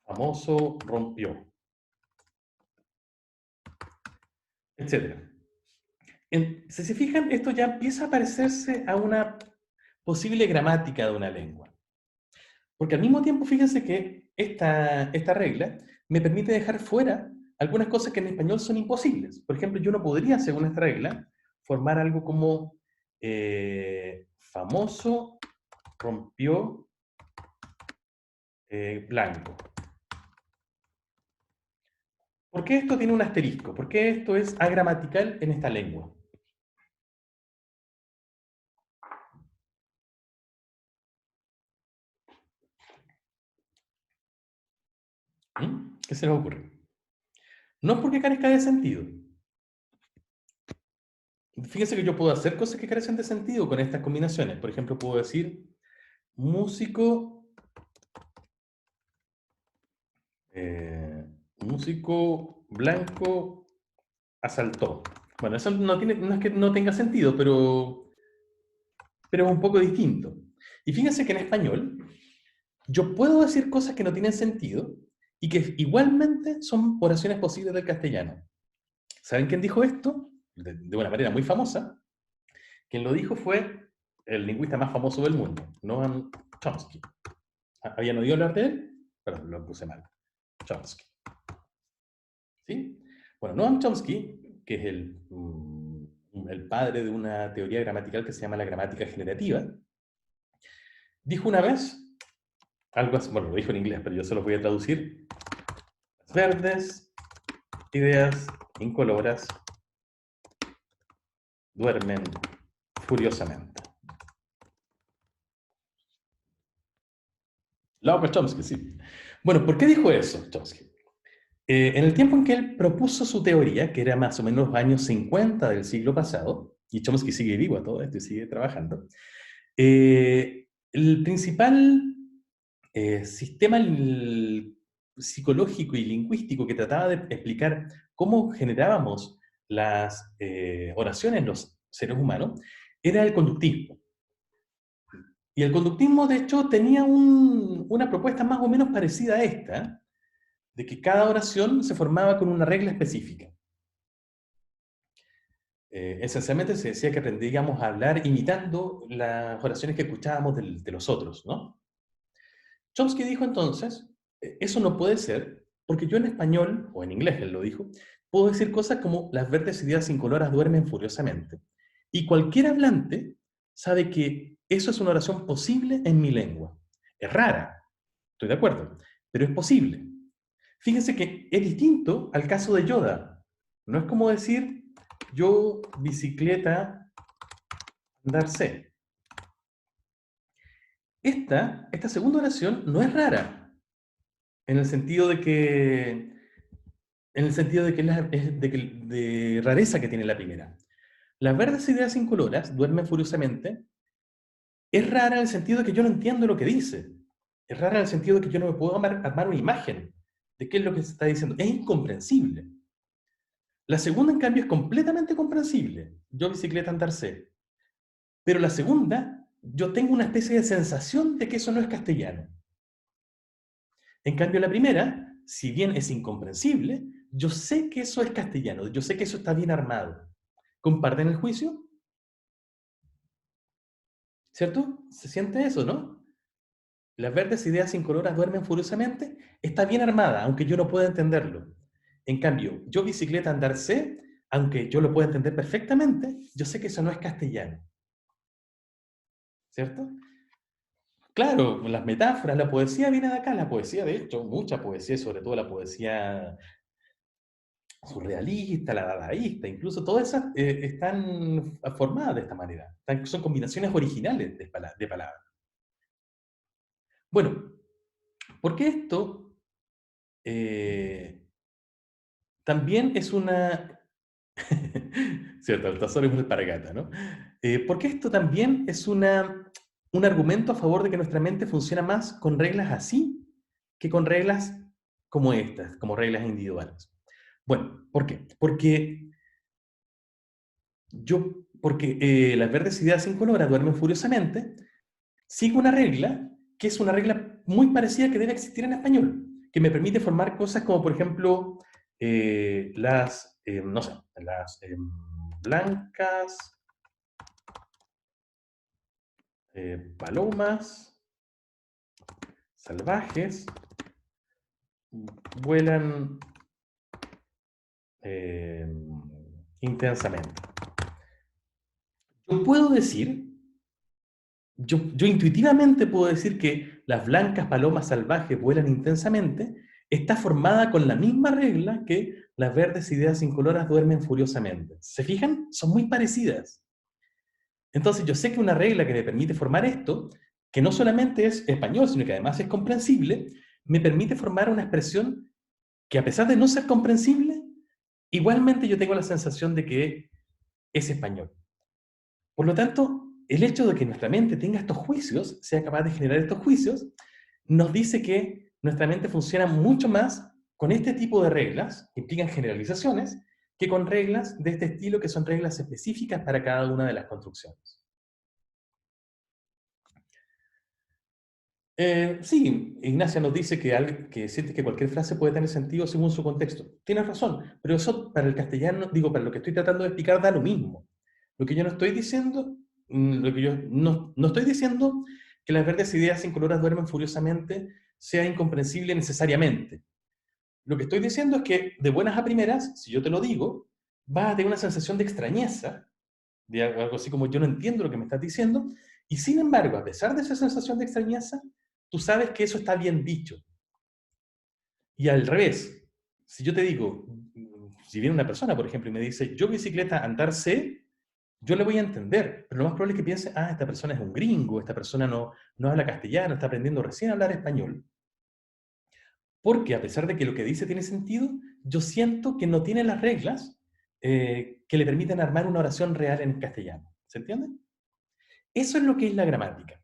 famoso, rompió, etcétera. Si se fijan, esto ya empieza a parecerse a una posible gramática de una lengua. Porque al mismo tiempo, fíjense que esta regla me permite dejar fuera algunas cosas que en español son imposibles. Por ejemplo, yo no podría, según esta regla, formar algo como famoso, rompió, blanco. ¿Por qué esto tiene un asterisco? ¿Por qué esto es agramatical en esta lengua? ¿Qué se les ocurre? No es porque carezca de sentido. Fíjense que yo puedo hacer cosas que carecen de sentido con estas combinaciones. Por ejemplo, puedo decir músico, músico blanco asaltó. Bueno, eso no es que no tenga sentido, pero es un poco distinto. Y fíjense que en español yo puedo decir cosas que no tienen sentido y que igualmente son oraciones posibles del castellano. ¿Saben quién dijo esto? De una manera muy famosa. Quien lo dijo fue el lingüista más famoso del mundo, Noam Chomsky. ¿Habían oído hablar de él? Perdón, lo puse mal. Chomsky. ¿Sí? Bueno, Noam Chomsky, que es el padre de una teoría gramatical que se llama la gramática generativa, dijo una vez, algo así, bueno, lo dijo en inglés, pero yo se lo voy a traducir: las verdes ideas incoloras duermen furiosamente. Loco Chomsky, sí. Bueno, ¿por qué dijo eso Chomsky? En el tiempo en que él propuso su teoría, que era más o menos los años 50 del siglo pasado, y Chomsky sigue vivo a todo esto y sigue trabajando, el principal sistema psicológico y lingüístico que trataba de explicar cómo generábamos las oraciones en los seres humanos era el conductismo. Y el conductismo, de hecho, tenía una propuesta más o menos parecida a esta, de que cada oración se formaba con una regla específica. Esencialmente se decía que aprendíamos a hablar imitando las oraciones que escuchábamos de los otros, ¿no? Chomsky dijo entonces, eso no puede ser, porque yo en español, o en inglés él lo dijo, puedo decir cosas como las verdes ideas incoloras duermen furiosamente. Y cualquier hablante sabe que eso es una oración posible en mi lengua. Es rara, estoy de acuerdo, pero es posible. Fíjense que es distinto al caso de Yoda. No es como decir, yo bicicleta andar sé. Esta segunda oración no es rara, en el sentido de que, de rareza que tiene la primera. Las verdes ideas incoloras duermen furiosamente. Es rara en el sentido de que yo no entiendo lo que dice. Es rara en el sentido de que yo no me puedo armar una imagen de qué es lo que se está diciendo. Es incomprensible. La segunda, en cambio, es completamente comprensible. Yo bicicleta andar sé. Pero la segunda, yo tengo una especie de sensación de que eso no es castellano. En cambio, la primera, si bien es incomprensible, yo sé que eso es castellano, yo sé que eso está bien armado. ¿Comparten el juicio? ¿Cierto? ¿Se siente eso, no? Las verdes ideas incoloras duermen furiosamente, está bien armada, aunque yo no pueda entenderlo. En cambio, yo bicicleta andar sé, aunque yo lo pueda entender perfectamente, yo sé que eso no es castellano. ¿Cierto? Claro, las metáforas, la poesía viene de acá, la poesía, de hecho, mucha poesía, sobre todo la poesía surrealista, la dadaísta, incluso todas esas están formadas de esta manera. Son combinaciones originales de palabras. Bueno, porque esto también es una... Cierto, el tazón es una alpargata, ¿no? Porque esto también es un argumento a favor de que nuestra mente funciona más con reglas así que con reglas como estas, como reglas individuales. Bueno, ¿por qué? Porque las verdes ideas incoloras duermen furiosamente, sigo una regla que es una regla muy parecida que debe existir en español, que me permite formar cosas como, por ejemplo, no sé, las blancas palomas salvajes vuelan eh, intensamente. Yo puedo decir, yo intuitivamente puedo decir que las blancas palomas salvajes vuelan intensamente, está formada con la misma regla que las verdes ideas incoloras duermen furiosamente. ¿Se fijan? Son muy parecidas. Entonces yo sé que una regla que me permite formar esto, que no solamente es español, sino que además es comprensible, me permite formar una expresión que a pesar de no ser comprensible, igualmente yo tengo la sensación de que es español. Por lo tanto, el hecho de que nuestra mente tenga estos juicios, sea capaz de generar estos juicios, nos dice que nuestra mente funciona mucho más con este tipo de reglas, que implican generalizaciones, que con reglas de este estilo, que son reglas específicas para cada una de las construcciones. Sí, Ignacia nos dice que siente que cualquier frase puede tener sentido según su contexto. Tienes razón, pero eso para el castellano, digo, para lo que estoy tratando de explicar da lo mismo. Lo que yo no estoy diciendo, lo que yo no estoy diciendo que las verdes ideas incoloras duermen furiosamente sea incomprensible necesariamente. Lo que estoy diciendo es que de buenas a primeras, si yo te lo digo, vas a tener una sensación de extrañeza, de algo así como yo no entiendo lo que me estás diciendo, y sin embargo, a pesar de esa sensación de extrañeza, tú sabes que eso está bien dicho. Y al revés, si yo te digo, si viene una persona, por ejemplo, y me dice, yo bicicleta andar sé, yo le voy a entender, pero lo más probable es que piense, ah, esta persona es un gringo, esta persona no habla castellano, está aprendiendo recién a hablar español. Porque a pesar de que lo que dice tiene sentido, yo siento que no tiene las reglas que le permiten armar una oración real en castellano. ¿Se entiende? Eso es lo que es la gramática.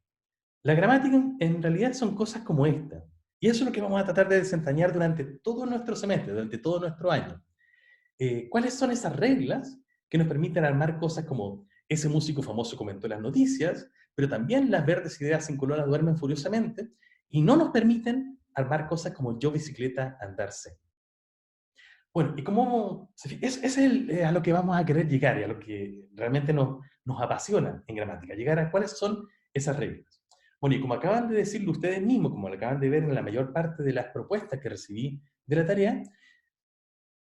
La gramática en realidad son cosas como esta. Y eso es lo que vamos a tratar de desentrañar durante todo nuestro semestre, durante todo nuestro año. ¿Cuáles son esas reglas que nos permiten armar cosas como ese músico famoso comentó en las noticias, pero también las verdes ideas incoloras duermen furiosamente y no nos permiten armar cosas como yo bicicleta andarse? Bueno, y cómo, es a lo que vamos a querer llegar y a lo que realmente nos apasiona en gramática, llegar a cuáles son esas reglas. Bueno, y como acaban de decirlo ustedes mismos, como lo acaban de ver en la mayor parte de las propuestas que recibí de la tarea,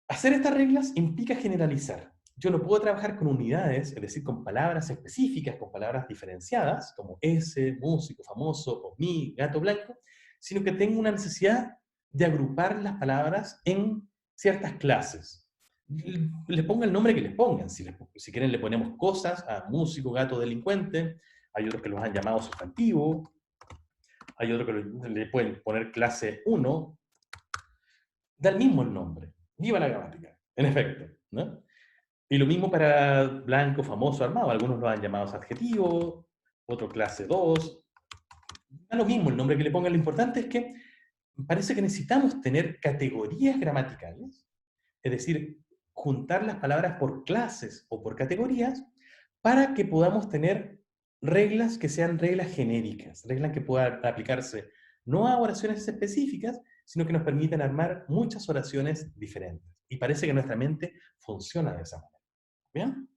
hacer estas reglas implica generalizar. Yo no puedo trabajar con unidades, es decir, con palabras específicas, con palabras diferenciadas, como ese, músico, famoso, o mi, gato blanco, sino que tengo una necesidad de agrupar las palabras en ciertas clases. Les pongan el nombre que les pongan. Si quieren le ponemos cosas a músico, gato, delincuente. Hay otros que los han llamado sustantivo. Hay otros que le pueden poner clase 1. Da el mismo el nombre. Viva la gramática, en efecto, ¿no? Y lo mismo para blanco, famoso, armado. Algunos lo han llamado adjetivo, otro clase 2. Da lo mismo el nombre que le pongan. Lo importante es que parece que necesitamos tener categorías gramaticales, es decir, juntar las palabras por clases o por categorías para que podamos tener reglas que sean reglas genéricas, reglas que puedan aplicarse no a oraciones específicas, sino que nos permiten armar muchas oraciones diferentes. Y parece que nuestra mente funciona de esa manera. ¿Bien?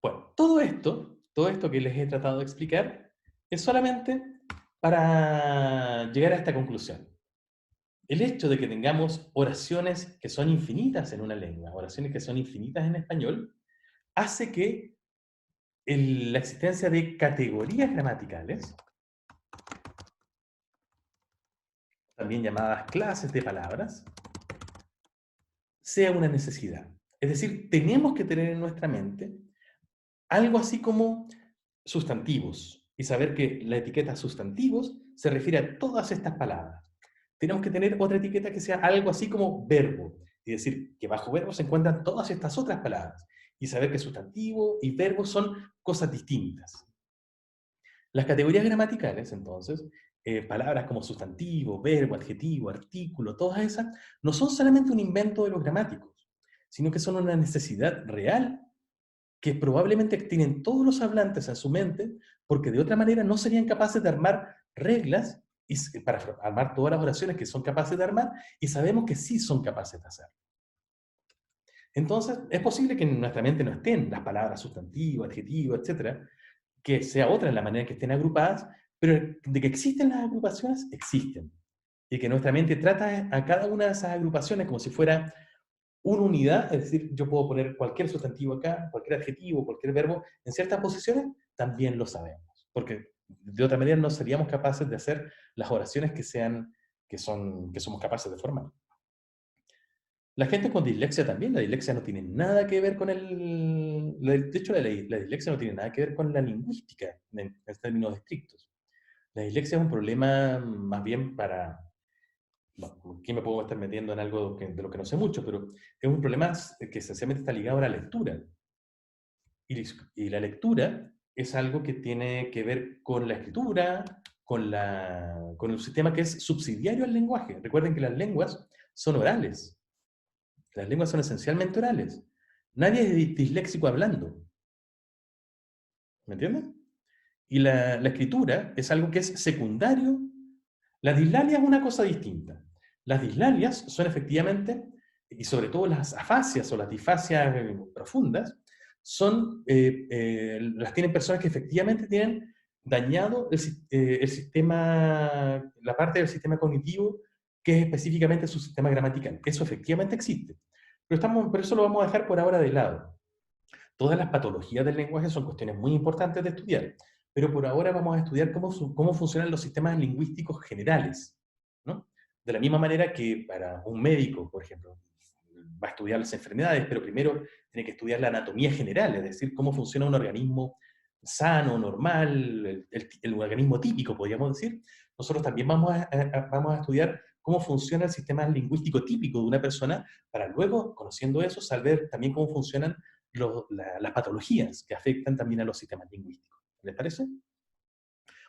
Bueno, todo esto que les he tratado de explicar, es solamente para llegar a esta conclusión. El hecho de que tengamos oraciones que son infinitas en una lengua, oraciones que son infinitas en español, hace que la existencia de categorías gramaticales, también llamadas clases de palabras, sea una necesidad. Es decir, tenemos que tener en nuestra mente algo así como sustantivos y saber que la etiqueta sustantivos se refiere a todas estas palabras. Tenemos que tener otra etiqueta que sea algo así como verbo, es decir, que bajo verbo se encuentran todas estas otras palabras y saber que sustantivo y verbo son cosas distintas. Las categorías gramaticales, entonces, palabras como sustantivo, verbo, adjetivo, artículo, todas esas, no son solamente un invento de los gramáticos, sino que son una necesidad real que probablemente tienen todos los hablantes en su mente, porque de otra manera no serían capaces de armar reglas para armar todas las oraciones que son capaces de armar, y sabemos que sí son capaces de hacer. Entonces, es posible que en nuestra mente no estén las palabras sustantivo, adjetivo, etcétera, que sea otra en la manera en que estén agrupadas, pero de que existen las agrupaciones, existen. Y que nuestra mente trata a cada una de esas agrupaciones como si fuera una unidad, es decir, yo puedo poner cualquier sustantivo acá, cualquier adjetivo, cualquier verbo en ciertas posiciones, también lo sabemos. Porque de otra manera no seríamos capaces de hacer las oraciones que somos capaces de formar. La gente con dislexia también, la dislexia no tiene nada que ver con de hecho, la dislexia no tiene nada que ver con la lingüística en términos estrictos. La dislexia es un problema más bien para... Bueno, aquí me puedo estar metiendo en algo de lo que no sé mucho, pero es un problema que esencialmente está ligado a la lectura. Y la lectura es algo que tiene que ver con la escritura, con el sistema que es subsidiario al lenguaje. Recuerden que las lenguas son orales. Las lenguas son esencialmente orales. Nadie es disléxico hablando. ¿Me entienden? Y la escritura es algo que es secundario. La dislalia es una cosa distinta. Las dislalias son efectivamente, y sobre todo las afasias o las disfasias profundas, las tienen personas que efectivamente tienen dañado el sistema, la parte del sistema cognitivo que es específicamente su sistema gramatical. Eso efectivamente existe. Pero eso lo vamos a dejar por ahora de lado. Todas las patologías del lenguaje son cuestiones muy importantes de estudiar, pero por ahora vamos a estudiar cómo funcionan los sistemas lingüísticos generales, ¿no? De la misma manera que para un médico, por ejemplo, va a estudiar las enfermedades, pero primero tiene que estudiar la anatomía general, es decir, cómo funciona un organismo sano, normal, el organismo típico, podríamos decir. Nosotros también vamos a estudiar cómo funciona el sistema lingüístico típico de una persona, para luego, conociendo eso, saber también cómo funcionan las patologías que afectan también a los sistemas lingüísticos. ¿Les parece?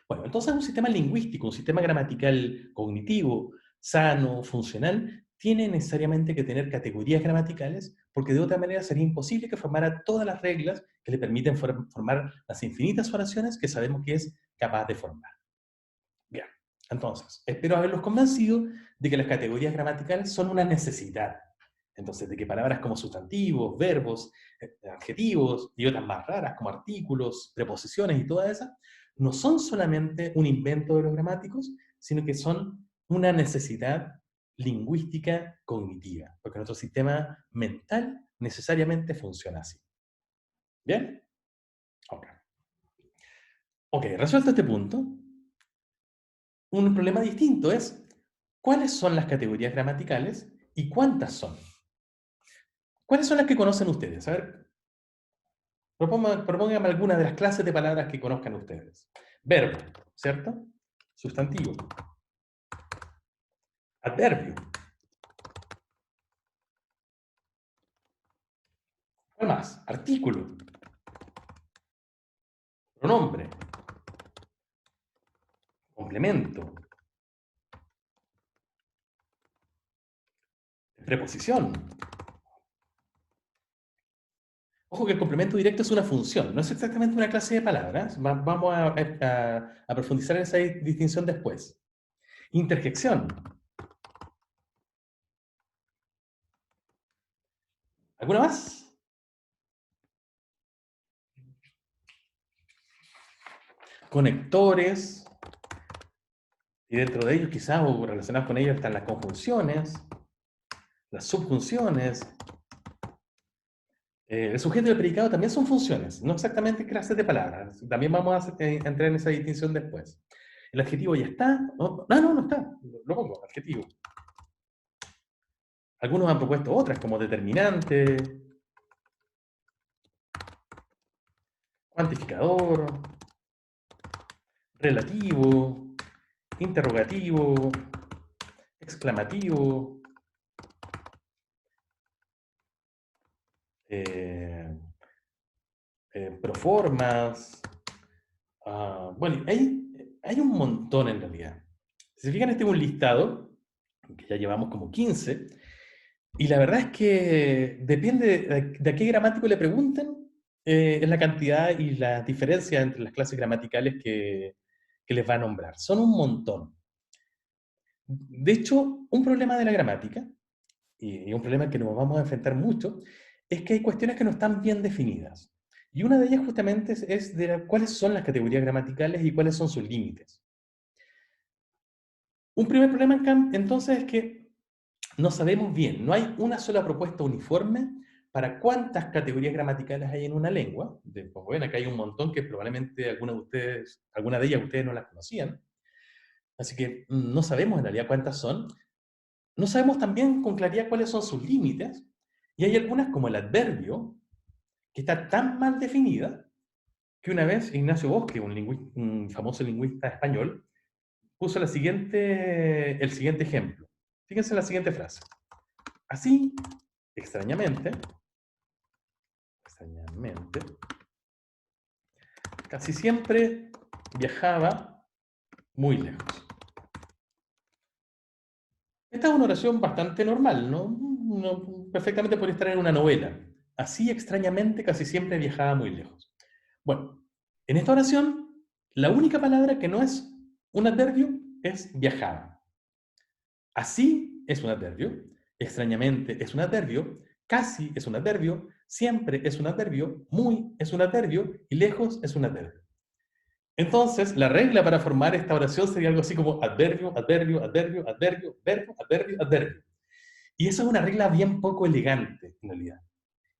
Bueno, entonces un sistema lingüístico, un sistema gramatical cognitivo, sano, funcional, tiene necesariamente que tener categorías gramaticales, porque de otra manera sería imposible que formara todas las reglas que le permiten formar las infinitas oraciones que sabemos que es capaz de formar. Bien, entonces, espero haberlos convencido de que las categorías gramaticales son una necesidad. Entonces, de que palabras como sustantivos, verbos, adjetivos y otras más raras como artículos, preposiciones y todas esas, no son solamente un invento de los gramáticos, sino que son una necesidad lingüística cognitiva, porque nuestro sistema mental necesariamente funciona así. ¿Bien? Ok. Ok, resuelto este punto, un problema distinto es cuáles son las categorías gramaticales y cuántas son. ¿Cuáles son las que conocen ustedes? A ver, propónganme alguna de las clases de palabras que conozcan ustedes. Verbo, ¿cierto? Sustantivo. Adverbio. ¿Cuál más? Artículo. Pronombre. Complemento. Preposición. Ojo que el complemento directo es una función, no es exactamente una clase de palabras. Vamos a profundizar en esa distinción después. Interjección. ¿Alguna más? Conectores. Y dentro de ellos, quizás, o relacionados con ellos, están las conjunciones, las subjunciones. El sujeto y el predicado también son funciones, no exactamente clases de palabras. También vamos a entrar en esa distinción después. El adjetivo ya está. No está. Lo pongo, adjetivo. Algunos han propuesto otras, como determinante, cuantificador, relativo, interrogativo, exclamativo, proformas. Bueno, hay un montón en realidad. Si se fijan, este es un listado, que ya llevamos como 15, y la verdad es que depende de a qué gramático le pregunten, es la cantidad y la diferencia entre las clases gramaticales que les va a nombrar. Son un montón. De hecho, un problema de la gramática, y un problema que nos vamos a enfrentar mucho, es que hay cuestiones que no están bien definidas. Y una de ellas justamente es de cuáles son las categorías gramaticales y cuáles son sus límites. Un primer problema entonces es que no sabemos bien, no hay una sola propuesta uniforme para cuántas categorías gramaticales hay en una lengua. Como ven, acá hay un montón que probablemente alguna de ellas ustedes no las conocían. Así que no sabemos en realidad cuántas son. No sabemos también con claridad cuáles son sus límites. Y hay algunas, como el adverbio, que está tan mal definida que una vez Ignacio Bosque, un famoso lingüista español, puso el siguiente ejemplo. Fíjense en la siguiente frase. Así, extrañamente, casi siempre viajaba muy lejos. Esta es una oración bastante normal, ¿no? Perfectamente podría estar en una novela. Así, extrañamente, casi siempre viajaba muy lejos. Bueno, en esta oración, la única palabra que no es un adverbio es viajaba. Así es un adverbio, extrañamente es un adverbio, casi es un adverbio, siempre es un adverbio, muy es un adverbio y lejos es un adverbio. Entonces, la regla para formar esta oración sería algo así como adverbio, adverbio, adverbio, adverbio, verbo, adverbio, adverbio. Y eso es una regla bien poco elegante, en realidad.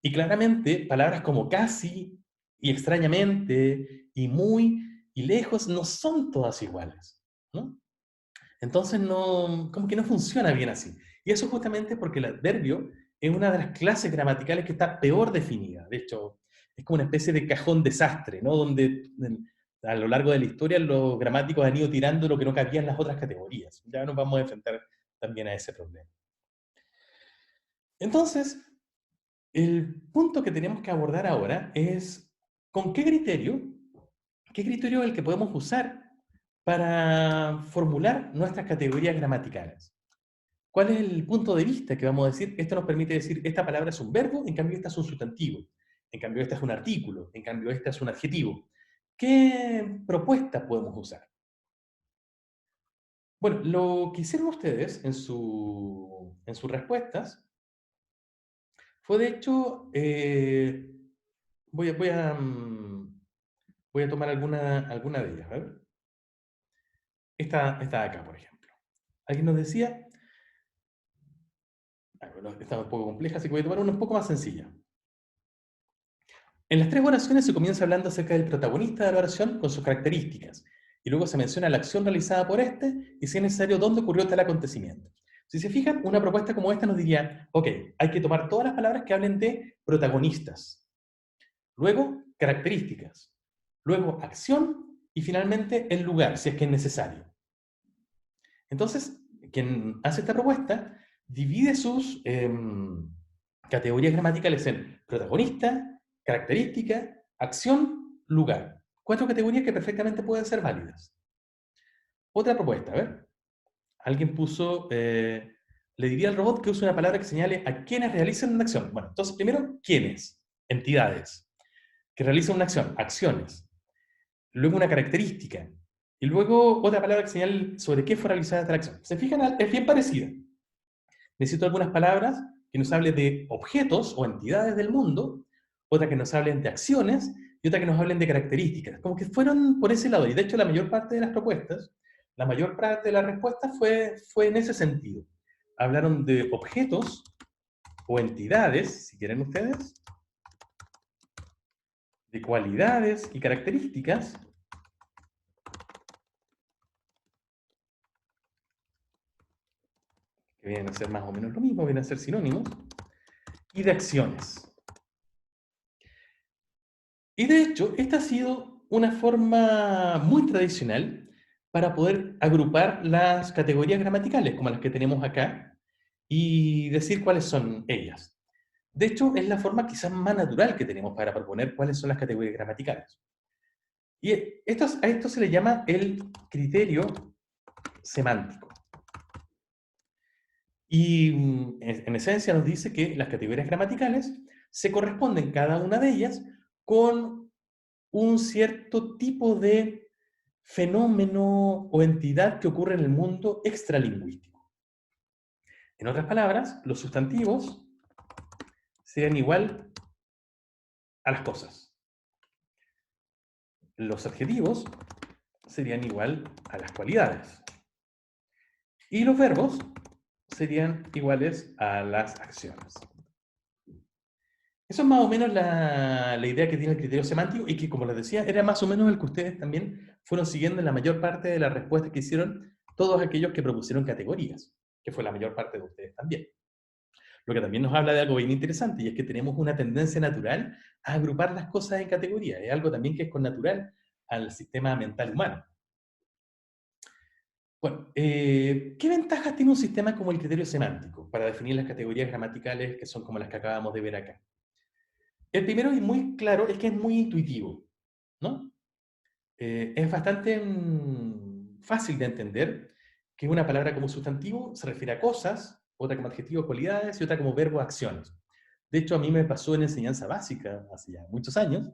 Y claramente, palabras como casi y extrañamente y muy y lejos no son todas iguales, ¿no? Entonces, como que no funciona bien así. Y eso justamente porque el adverbio es una de las clases gramaticales que está peor definida. De hecho, es como una especie de cajón desastre, ¿no? Donde a lo largo de la historia los gramáticos han ido tirando lo que no cabía en las otras categorías. Ya nos vamos a enfrentar también a ese problema. Entonces, el punto que tenemos que abordar ahora es con qué criterio es el que podemos usar para formular nuestras categorías gramaticales. ¿Cuál es el punto de vista que vamos a decir? Esto nos permite decir, esta palabra es un verbo, en cambio esta es un sustantivo, en cambio esta es un artículo, en cambio esta es un adjetivo. ¿Qué propuestas podemos usar? Bueno, lo que hicieron ustedes en sus respuestas fue de hecho, voy a tomar alguna de ellas. A ver. Esta de acá, por ejemplo. Alguien nos decía, bueno, esta es un poco compleja, así que voy a tomar una un poco más sencilla. En las tres oraciones se comienza hablando acerca del protagonista de la oración con sus características, y luego se menciona la acción realizada por este, y si es necesario, dónde ocurrió tal acontecimiento. Si se fijan, una propuesta como esta nos diría, ok, hay que tomar todas las palabras que hablen de protagonistas, luego características, luego acción, y finalmente el lugar, si es que es necesario. Entonces, quien hace esta propuesta divide sus categorías gramaticales en protagonista, característica, acción, lugar. 4 categorías que perfectamente pueden ser válidas. Otra propuesta, a ver. Alguien puso, le diría al robot que use una palabra que señale a quienes realizan una acción. Bueno, entonces primero, quiénes, entidades, que realizan una acción, acciones. Luego una característica, Y luego otra palabra que señala sobre qué fue realizada esta acción. Se fijan, es bien parecida. Necesito algunas palabras que nos hablen de objetos o entidades del mundo, otra que nos hablen de acciones y otra que nos hablen de características. Como que fueron por ese lado. Y de hecho la mayor parte de las propuestas, la mayor parte de las respuestas fue en ese sentido. Hablaron de objetos o entidades, si quieren ustedes, de cualidades y características, que vienen a ser más o menos lo mismo, vienen a ser sinónimos, y de acciones. Y de hecho, esta ha sido una forma muy tradicional para poder agrupar las categorías gramaticales, como las que tenemos acá, y decir cuáles son ellas. De hecho, es la forma quizás más natural que tenemos para proponer cuáles son las categorías gramaticales. Y a esto se le llama el criterio semántico. Y en esencia nos dice que las categorías gramaticales se corresponden cada una de ellas con un cierto tipo de fenómeno o entidad que ocurre en el mundo extralingüístico. En otras palabras, los sustantivos serían igual a las cosas. Los adjetivos serían igual a las cualidades. Y los verbos serían iguales a las acciones. Eso es más o menos la idea que tiene el criterio semántico y que, como les decía, era más o menos el que ustedes también fueron siguiendo en la mayor parte de las respuestas que hicieron todos aquellos que propusieron categorías, que fue la mayor parte de ustedes también. Lo que también nos habla de algo bien interesante, y es que tenemos una tendencia natural a agrupar las cosas en categorías. Es algo también que es connatural al sistema mental humano. Bueno, ¿qué ventajas tiene un sistema como el criterio semántico para definir las categorías gramaticales que son como las que acabamos de ver acá? El primero y muy claro es que es muy intuitivo, ¿no? Es bastante fácil de entender que una palabra como sustantivo se refiere a cosas, otra como adjetivo, cualidades, y otra como verbo, acciones. De hecho, a mí me pasó en enseñanza básica, hace ya muchos años,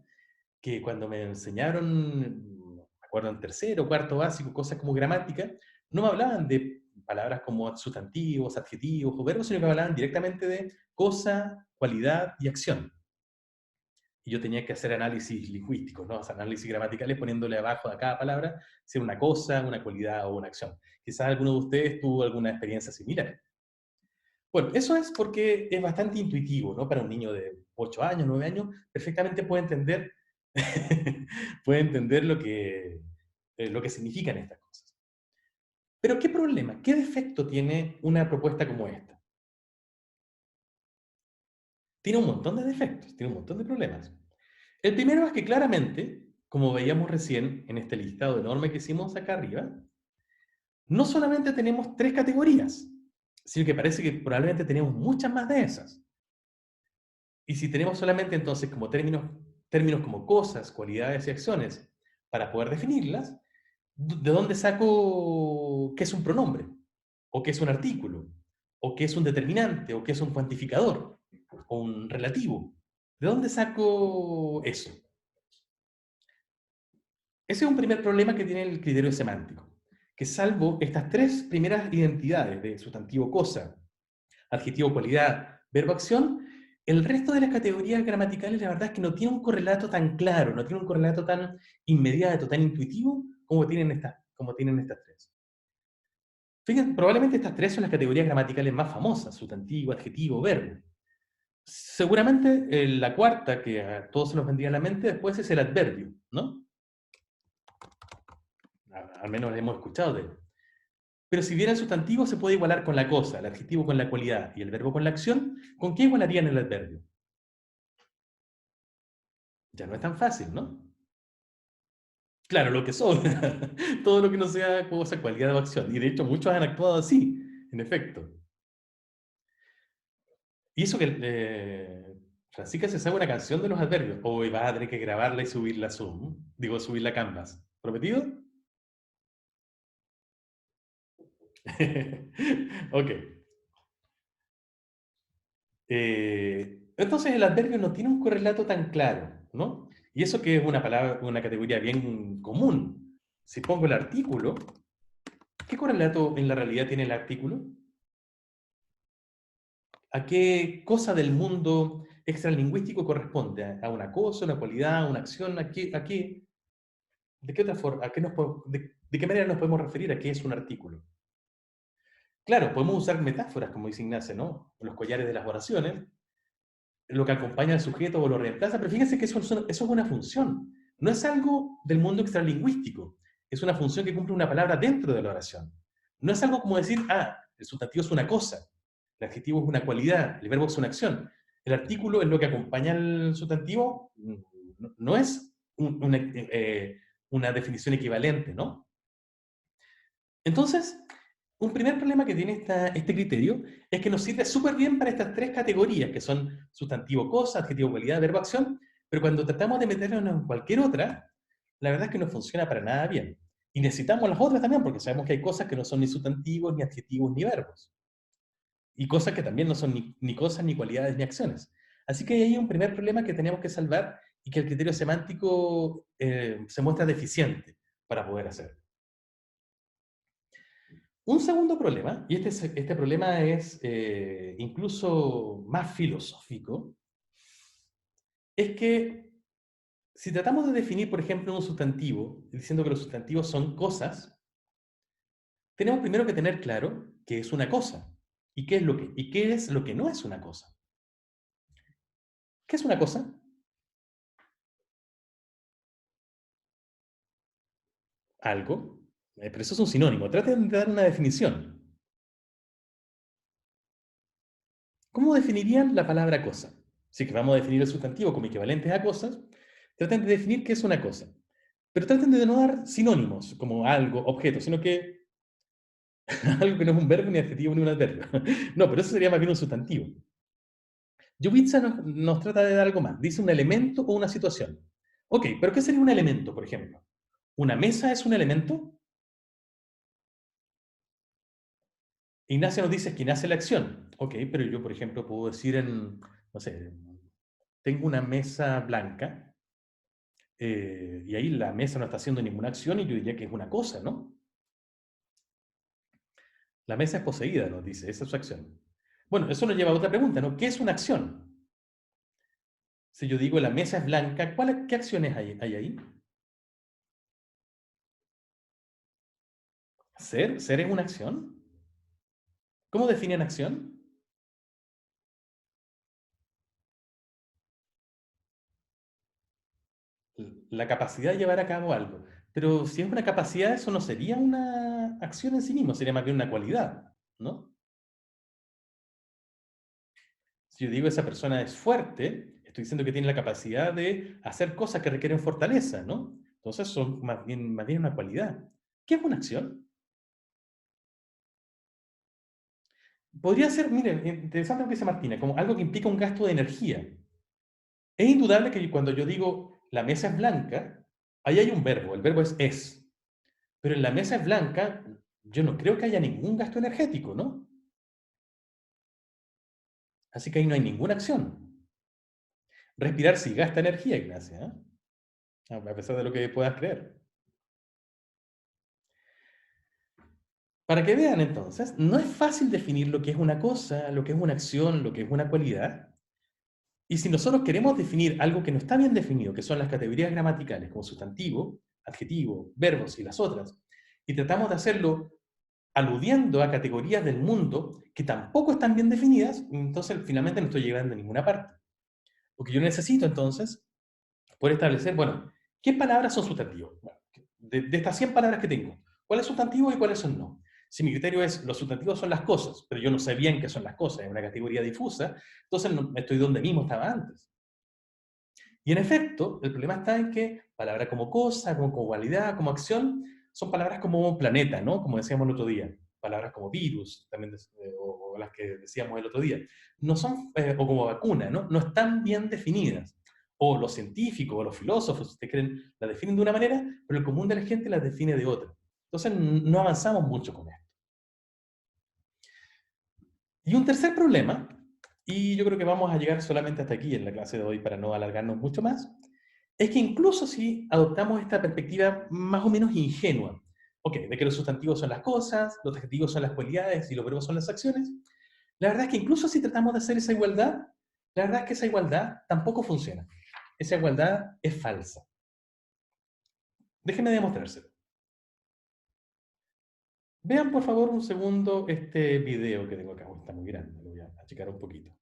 que cuando me enseñaron, me acuerdo en tercero, cuarto básico, cosas como gramática, no me hablaban de palabras como sustantivos, adjetivos o verbos, sino que me hablaban directamente de cosa, cualidad y acción. Y yo tenía que hacer análisis lingüísticos, ¿no? O sea, análisis gramaticales poniéndole abajo a cada palabra si era una cosa, una cualidad o una acción. Quizás alguno de ustedes tuvo alguna experiencia similar. Bueno, eso es porque es bastante intuitivo, ¿no? Para un niño de 8 años, 9 años, perfectamente puede entender, puede entender lo que significan estas cosas. Pero ¿qué problema, qué defecto tiene una propuesta como esta? Tiene un montón de defectos, tiene un montón de problemas. El primero es que claramente, como veíamos recién en este listado enorme que hicimos acá arriba, no solamente tenemos 3 categorías, sino que parece que probablemente tenemos muchas más de esas. Y si tenemos solamente entonces como términos como cosas, cualidades y acciones para poder definirlas, ¿de dónde saco qué es un pronombre? ¿O qué es un artículo? ¿O qué es un determinante? ¿O qué es un cuantificador? ¿O un relativo? ¿De dónde saco eso? Ese es un primer problema que tiene el criterio semántico, que salvo estas 3 primeras identidades de sustantivo cosa, adjetivo cualidad, verbo acción, el resto de las categorías gramaticales la verdad es que no tiene un correlato tan claro, no tiene un correlato tan inmediato, tan intuitivo como tienen estas 3. Fíjense, probablemente estas 3 son las categorías gramaticales más famosas, sustantivo, adjetivo, verbo. Seguramente la cuarta, que a todos se nos vendría a la mente después, es el adverbio, ¿no? Al menos hemos escuchado de él. Pero si bien el sustantivo se puede igualar con la cosa, el adjetivo con la cualidad y el verbo con la acción, ¿con qué igualarían el adverbio? Ya no es tan fácil, ¿no? Claro, lo que son. Todo lo que no sea cosa, cualidad o acción. Y de hecho muchos han actuado así, en efecto. Y eso que Francisca se sabe una canción de los adverbios. Hoy vas a tener que grabarla y subirla a Zoom. Digo, subirla a Canvas. ¿Prometido? Ok. Entonces el adverbio no tiene un correlato tan claro, ¿no? Y eso que es una palabra, una categoría bien común. si pongo el artículo, ¿qué correlato en la realidad tiene el artículo? ¿A qué cosa del mundo extralingüístico corresponde? ¿A una cosa, una cualidad, una acción? ¿De qué otra forma? ¿De qué manera nos podemos referir a qué es un artículo? Claro, podemos usar metáforas, como dice Ignacia, ¿no? Los collares de las oraciones, lo que acompaña al sujeto o lo reemplaza, pero fíjense que eso es una función. No es algo del mundo extralingüístico. Es una función que cumple una palabra dentro de la oración. No es algo como decir, el sustantivo es una cosa, el adjetivo es una cualidad, el verbo es una acción. El artículo es lo que acompaña al sustantivo, no es una definición equivalente, ¿no? Entonces, un primer problema que tiene este criterio es que nos sirve súper bien para estas tres categorías, que son sustantivo cosa, adjetivo cualidad, verbo acción, pero cuando tratamos de meternos en cualquier otra, la verdad es que no funciona para nada bien. Y necesitamos las otras también, porque sabemos que hay cosas que no son ni sustantivos, ni adjetivos, ni verbos. Y cosas que también no son ni cosas, ni cualidades, ni acciones. Así que hay un primer problema que tenemos que salvar y que el criterio semántico se muestra deficiente para poder hacer. Un segundo problema, y este problema es incluso más filosófico, es que si tratamos de definir, por ejemplo, un sustantivo, diciendo que los sustantivos son cosas, tenemos primero que tener claro qué es una cosa y qué es lo que no es una cosa. ¿Qué es una cosa? Algo. Pero eso es un sinónimo. Traten de dar una definición. ¿Cómo definirían la palabra cosa? Si que vamos a definir el sustantivo como equivalentes a cosas, traten de definir qué es una cosa. Pero traten de no dar sinónimos, como algo, objeto, sino que algo que no es un verbo, ni adjetivo, ni un adverbio. No, pero eso sería más bien un sustantivo. Yubitsa nos trata de dar algo más. Dice un elemento o una situación. Ok, pero ¿qué sería un elemento, por ejemplo? ¿Una mesa es un elemento? Ignacia nos dice que hace la acción. Ok, pero yo, por ejemplo, puedo decir no sé, tengo una mesa blanca y ahí la mesa no está haciendo ninguna acción y yo diría que es una cosa, ¿no? La mesa es poseída, nos dice, esa es su acción. Bueno, eso nos lleva a otra pregunta, ¿no? ¿Qué es una acción? Si yo digo la mesa es blanca, ¿qué acciones hay ahí? ¿Ser? ¿Ser es una acción? ¿Cómo definen acción? La capacidad de llevar a cabo algo. Pero si es una capacidad, eso no sería una acción en sí mismo, sería más bien una cualidad, ¿no? Si yo digo esa persona es fuerte, estoy diciendo que tiene la capacidad de hacer cosas que requieren fortaleza, ¿no? Entonces son más bien una cualidad. ¿Qué es una acción? Podría ser, miren, interesante lo que dice Martina, como algo que implica un gasto de energía. Es indudable que cuando yo digo la mesa es blanca, ahí hay un verbo, el verbo es. Pero en la mesa es blanca, yo no creo que haya ningún gasto energético, ¿no? Así que ahí no hay ninguna acción. Respirar sí gasta energía, Ignacia, ¿eh? A pesar de lo que puedas creer. Para que vean entonces, no es fácil definir lo que es una cosa, lo que es una acción, lo que es una cualidad. Y si nosotros queremos definir algo que no está bien definido, que son las categorías gramaticales como sustantivo, adjetivo, verbos y las otras, y tratamos de hacerlo aludiendo a categorías del mundo que tampoco están bien definidas, entonces finalmente no estoy llegando a ninguna parte. Porque yo necesito entonces poder establecer, bueno, ¿qué palabras son sustantivos? Bueno, de estas 100 palabras que tengo, ¿cuáles son sustantivos y cuáles son no? Si mi criterio es, los sustantivos son las cosas, pero yo no sé bien qué son las cosas, es una categoría difusa, entonces no, estoy donde mismo estaba antes. Y en efecto, el problema está en que palabras como cosa, como cualidad, como acción, son palabras como planeta, ¿no? Como decíamos el otro día. Palabras como virus, también, o las que decíamos el otro día. No son, o como vacuna, ¿no? No están bien definidas. O los científicos o los filósofos, si ustedes creen, las definen de una manera, pero el común de la gente las define de otra. Entonces, no avanzamos mucho con esto. Y un tercer problema, y yo creo que vamos a llegar solamente hasta aquí en la clase de hoy para no alargarnos mucho más, es que incluso si adoptamos esta perspectiva más o menos ingenua, ok, de que los sustantivos son las cosas, los adjetivos son las cualidades y los verbos son las acciones, la verdad es que incluso si tratamos de hacer esa igualdad, la verdad es que esa igualdad tampoco funciona. Esa igualdad es falsa. Déjenme demostrárselo. Vean por favor un segundo este video que tengo acá. Oh, está muy grande, lo voy a achicar un poquito.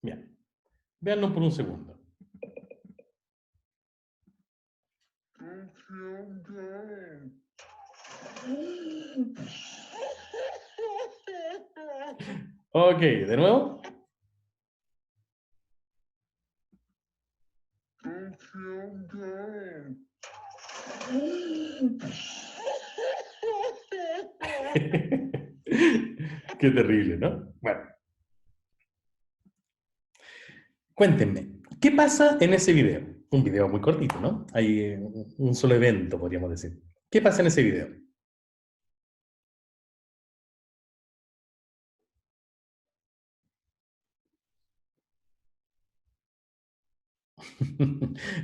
Bien, véanlo por un segundo. Ok, de nuevo. Qué terrible, ¿no? Bueno, cuéntenme, ¿qué pasa en ese video? Un video muy cortito, ¿no? Hay un solo evento, podríamos decir. ¿Qué pasa en ese video?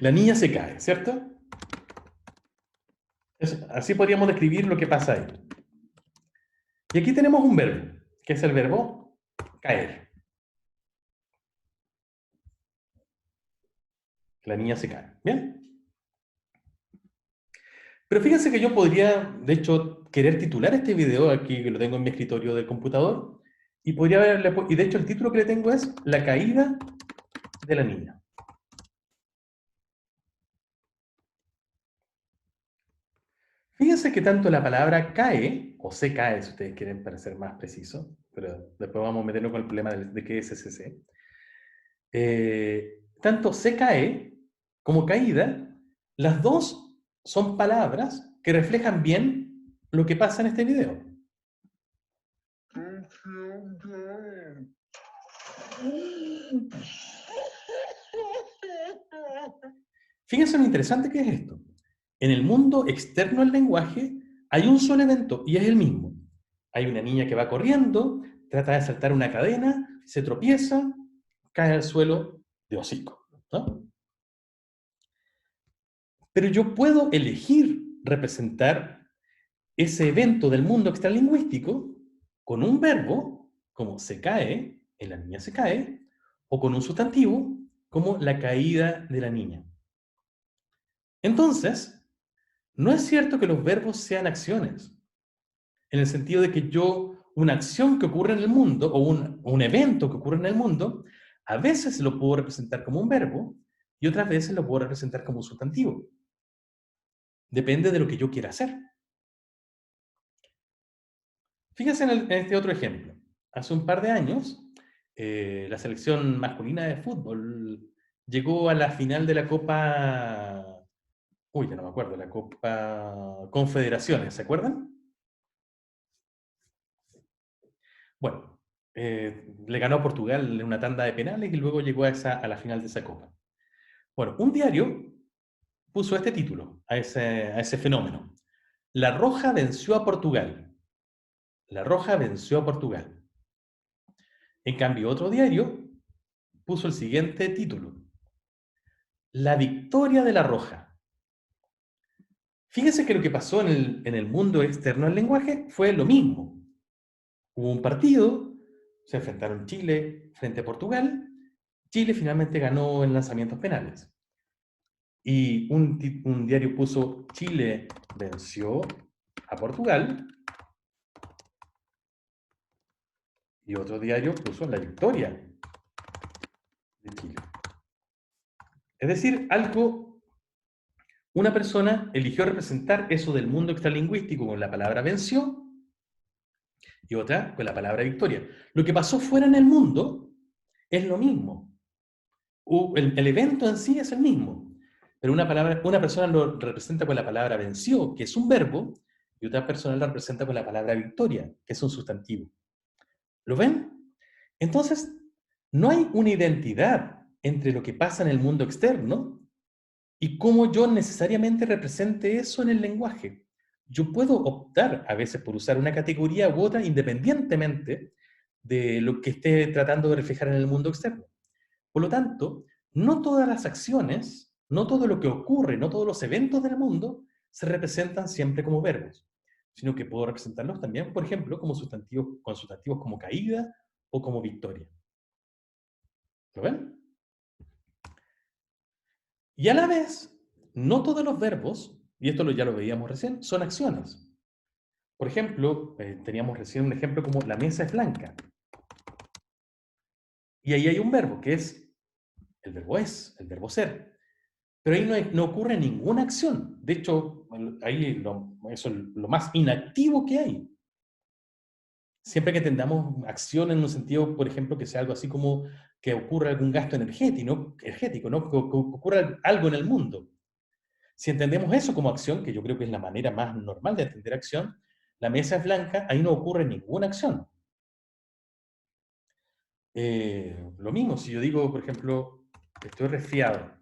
La niña se cae, ¿cierto? Así podríamos describir lo que pasa ahí. Y aquí tenemos un verbo, que es el verbo caer. La niña se cae, ¿bien? Pero fíjense que yo podría, de hecho, querer titular este video aquí, que lo tengo en mi escritorio del computador, y podría haberle, y de hecho el título que le tengo es La caída de la niña. Fíjense que tanto la palabra cae, o se cae si ustedes quieren para ser más preciso, pero después vamos a meternos con el problema de qué es SC. Tanto se cae como caída, las dos son palabras que reflejan bien lo que pasa en este video. Fíjense lo interesante que es esto. En el mundo externo al lenguaje hay un solo evento y es el mismo. Hay una niña que va corriendo, trata de saltar una cadena, se tropieza, cae al suelo de hocico, ¿no? Pero yo puedo elegir representar ese evento del mundo extralingüístico con un verbo, como se cae, en la niña se cae, o con un sustantivo, como la caída de la niña. Entonces, no es cierto que los verbos sean acciones, en el sentido de que una acción que ocurre en el mundo, o un evento que ocurre en el mundo, a veces lo puedo representar como un verbo, y otras veces lo puedo representar como un sustantivo. Depende de lo que yo quiera hacer. Fíjense en este otro ejemplo. Hace un par de años, la selección masculina de fútbol llegó a la final de la Copa... Uy, ya no me acuerdo, la Copa Confederaciones, ¿se acuerdan? Bueno, le ganó a Portugal en una tanda de penales y luego llegó a la final de esa Copa. Bueno, un diario puso este título a ese fenómeno. La Roja venció a Portugal. La Roja venció a Portugal. En cambio, otro diario puso el siguiente título. La victoria de la Roja. Fíjense que lo que pasó en el mundo externo al lenguaje fue lo mismo. Hubo un partido, se enfrentaron Chile frente a Portugal. Chile finalmente ganó en lanzamientos penales. Y un diario puso Chile venció a Portugal. Y otro diario puso la victoria de Chile. Es decir, una persona eligió representar eso del mundo extralingüístico con la palabra venció y otra con la palabra victoria. Lo que pasó fuera en el mundo es lo mismo. El evento en sí es el mismo, pero una persona lo representa con la palabra venció, que es un verbo, y otra persona lo representa con la palabra victoria, que es un sustantivo. ¿Lo ven? Entonces, no hay una identidad entre lo que pasa en el mundo externo y cómo yo necesariamente represente eso en el lenguaje. Yo puedo optar a veces por usar una categoría u otra independientemente de lo que esté tratando de reflejar en el mundo externo. Por lo tanto, no todas las acciones, no todo lo que ocurre, no todos los eventos del mundo se representan siempre como verbos, sino que puedo representarlos también, por ejemplo, como sustantivos, con sustantivos como caída o como victoria. ¿Lo ven? Y a la vez, no todos los verbos, y esto ya lo veíamos recién, son acciones. Por ejemplo, teníamos recién un ejemplo como la mesa es blanca. Y ahí hay un verbo, que es el verbo es, el verbo ser. Pero ahí no ocurre ninguna acción. De hecho, ahí eso es lo más inactivo que hay. Siempre que tengamos acción en un sentido, por ejemplo, que sea algo así como que ocurra algún gasto energético, ¿no? Que ocurra algo en el mundo. Si entendemos eso como acción, que yo creo que es la manera más normal de entender acción, la mesa es blanca, ahí no ocurre ninguna acción. Lo mismo, si yo digo, por ejemplo, estoy resfriado,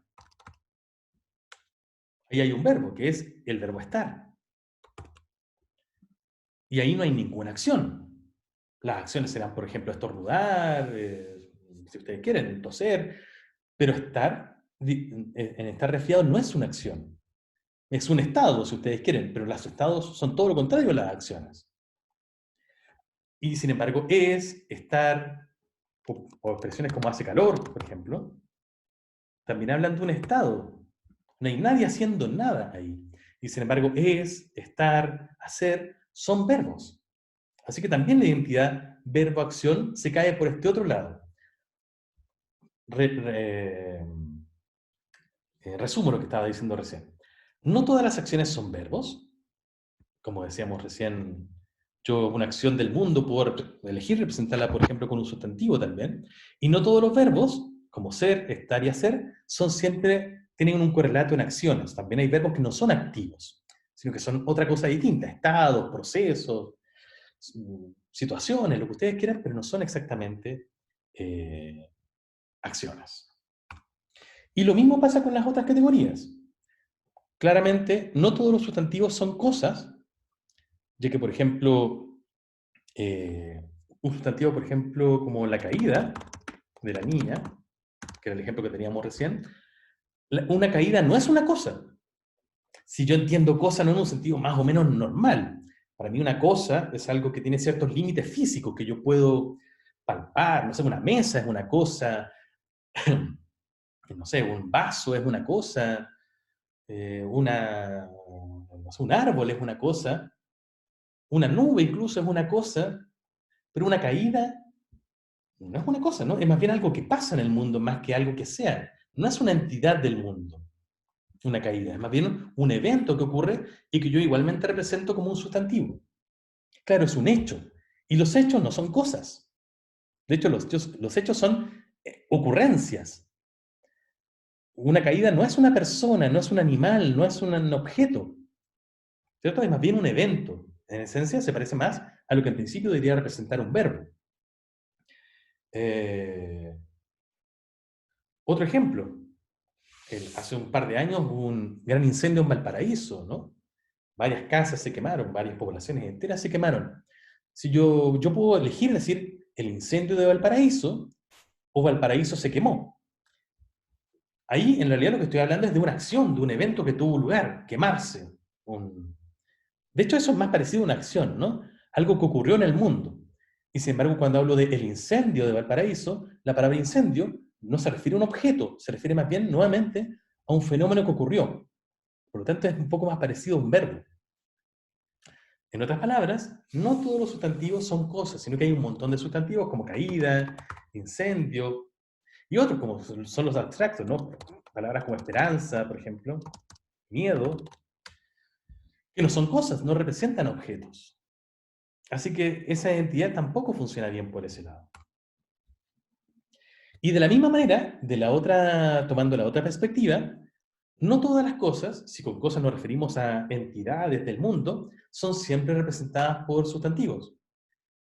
ahí hay un verbo, que es el verbo estar. Y ahí no hay ninguna acción. Las acciones serán, por ejemplo, estornudar, si ustedes quieren, toser, pero en estar resfriado no es una acción. Es un estado, si ustedes quieren, pero los estados son todo lo contrario a las acciones. Y sin embargo, estar, o expresiones como hace calor, por ejemplo, también hablan de un estado. No hay nadie haciendo nada ahí. Y sin embargo, estar, hacer, son verbos. Así que también la identidad verbo-acción se cae por este otro lado. Resumo lo que estaba diciendo recién. No todas las acciones son verbos. Como decíamos recién, yo una acción del mundo puedo elegir representarla, por ejemplo, con un sustantivo también. Y no todos los verbos, como ser, estar y hacer, tienen un correlato en acciones. También hay verbos que no son activos, sino que son otra cosa distinta, estados, procesos, situaciones, lo que ustedes quieran, pero no son exactamente acciones. Y lo mismo pasa con las otras categorías. Claramente, no todos los sustantivos son cosas, ya que, por ejemplo, un sustantivo, por ejemplo, como la caída de la niña, que era el ejemplo que teníamos recién, una caída no es una cosa. Si yo entiendo cosa no en un sentido más o menos normal. Para mí una cosa es algo que tiene ciertos límites físicos que yo puedo palpar. No sé, una mesa es una cosa, no sé, un vaso es una cosa, no sé, un árbol es una cosa, una nube incluso es una cosa, pero una caída no es una cosa, ¿no? Es más bien algo que pasa en el mundo más que algo que sea. No es una entidad del mundo, una caída. Es más bien un evento que ocurre y que yo igualmente represento como un sustantivo. Claro, es un hecho. Y los hechos no son cosas. De hecho, los hechos son ocurrencias. Una caída no es una persona, no es un animal, no es un objeto. ¿Cierto? Es más bien un evento. En esencia, se parece más a lo que en principio debería representar un verbo. Eh, Otro ejemplo. Hace un par de años hubo un gran incendio en Valparaíso, ¿no? Varias casas se quemaron, varias poblaciones enteras se quemaron. Si yo puedo elegir decir el incendio de Valparaíso o Valparaíso se quemó. Ahí, en realidad, lo que estoy hablando es de una acción, de un evento que tuvo lugar, quemarse. De hecho, eso es más parecido a una acción, ¿no? Algo que ocurrió en el mundo. Y sin embargo, cuando hablo de el incendio de Valparaíso, la palabra incendio no se refiere a un objeto, se refiere más bien, nuevamente, a un fenómeno que ocurrió. Por lo tanto, es un poco más parecido a un verbo. En otras palabras, no todos los sustantivos son cosas, sino que hay un montón de sustantivos como caída, incendio, y otros como son los abstractos, ¿no? Palabras como esperanza, por ejemplo, miedo, que no son cosas, no representan objetos. Así que esa identidad tampoco funciona bien por ese lado. Y de la misma manera, tomando la otra perspectiva, no todas las cosas, si con cosas nos referimos a entidades del mundo, son siempre representadas por sustantivos.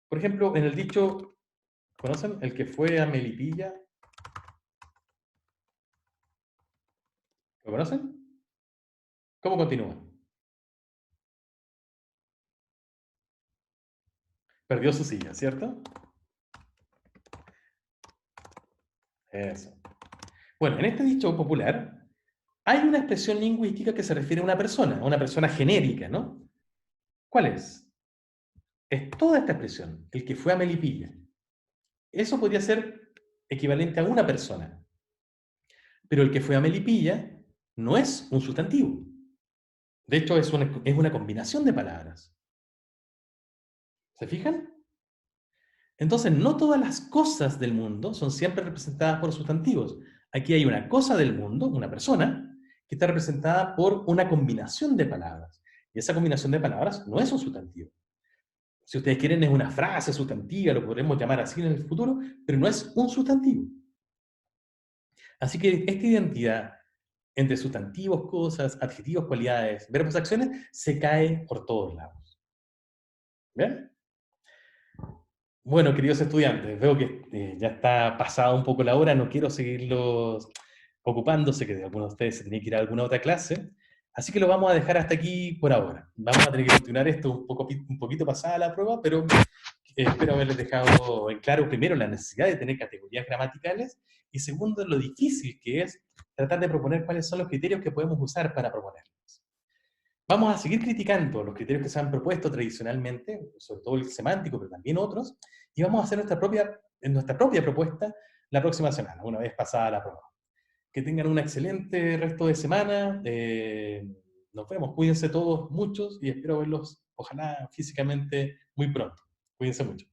Por ejemplo, en el dicho, ¿conocen? El que fue a Melipilla. ¿Lo conocen? ¿Cómo continúa? Perdió su silla, ¿cierto? Eso. Bueno, en este dicho popular hay una expresión lingüística que se refiere a una persona genérica, ¿no? ¿Cuál es? Es toda esta expresión, el que fue a Melipilla. Eso podría ser equivalente a una persona, pero el que fue a Melipilla no es un sustantivo. De hecho, es una combinación de palabras. ¿Se fijan? Entonces, no todas las cosas del mundo son siempre representadas por sustantivos. Aquí hay una cosa del mundo, una persona, que está representada por una combinación de palabras. Y esa combinación de palabras no es un sustantivo. Si ustedes quieren, es una frase sustantiva, lo podremos llamar así en el futuro, pero no es un sustantivo. Así que esta identidad entre sustantivos, cosas, adjetivos, cualidades, verbos, acciones, se cae por todos lados. ¿Bien? Bueno, queridos estudiantes, veo que ya está pasada un poco la hora, no quiero seguirlos ocupándose, que algunos de ustedes se tienen que ir a alguna otra clase, así que lo vamos a dejar hasta aquí por ahora. Vamos a tener que continuar esto un poquito pasada la prueba, pero espero haberles dejado en claro, primero, la necesidad de tener categorías gramaticales, y segundo, lo difícil que es tratar de proponer cuáles son los criterios que podemos usar para proponerlos. Vamos a seguir criticando los criterios que se han propuesto tradicionalmente, sobre todo el semántico, pero también otros, y vamos a hacer nuestra propia propuesta la próxima semana, una vez pasada la prueba. Que tengan un excelente resto de semana. Nos vemos, cuídense todos muchos y espero verlos, ojalá físicamente, muy pronto. Cuídense mucho.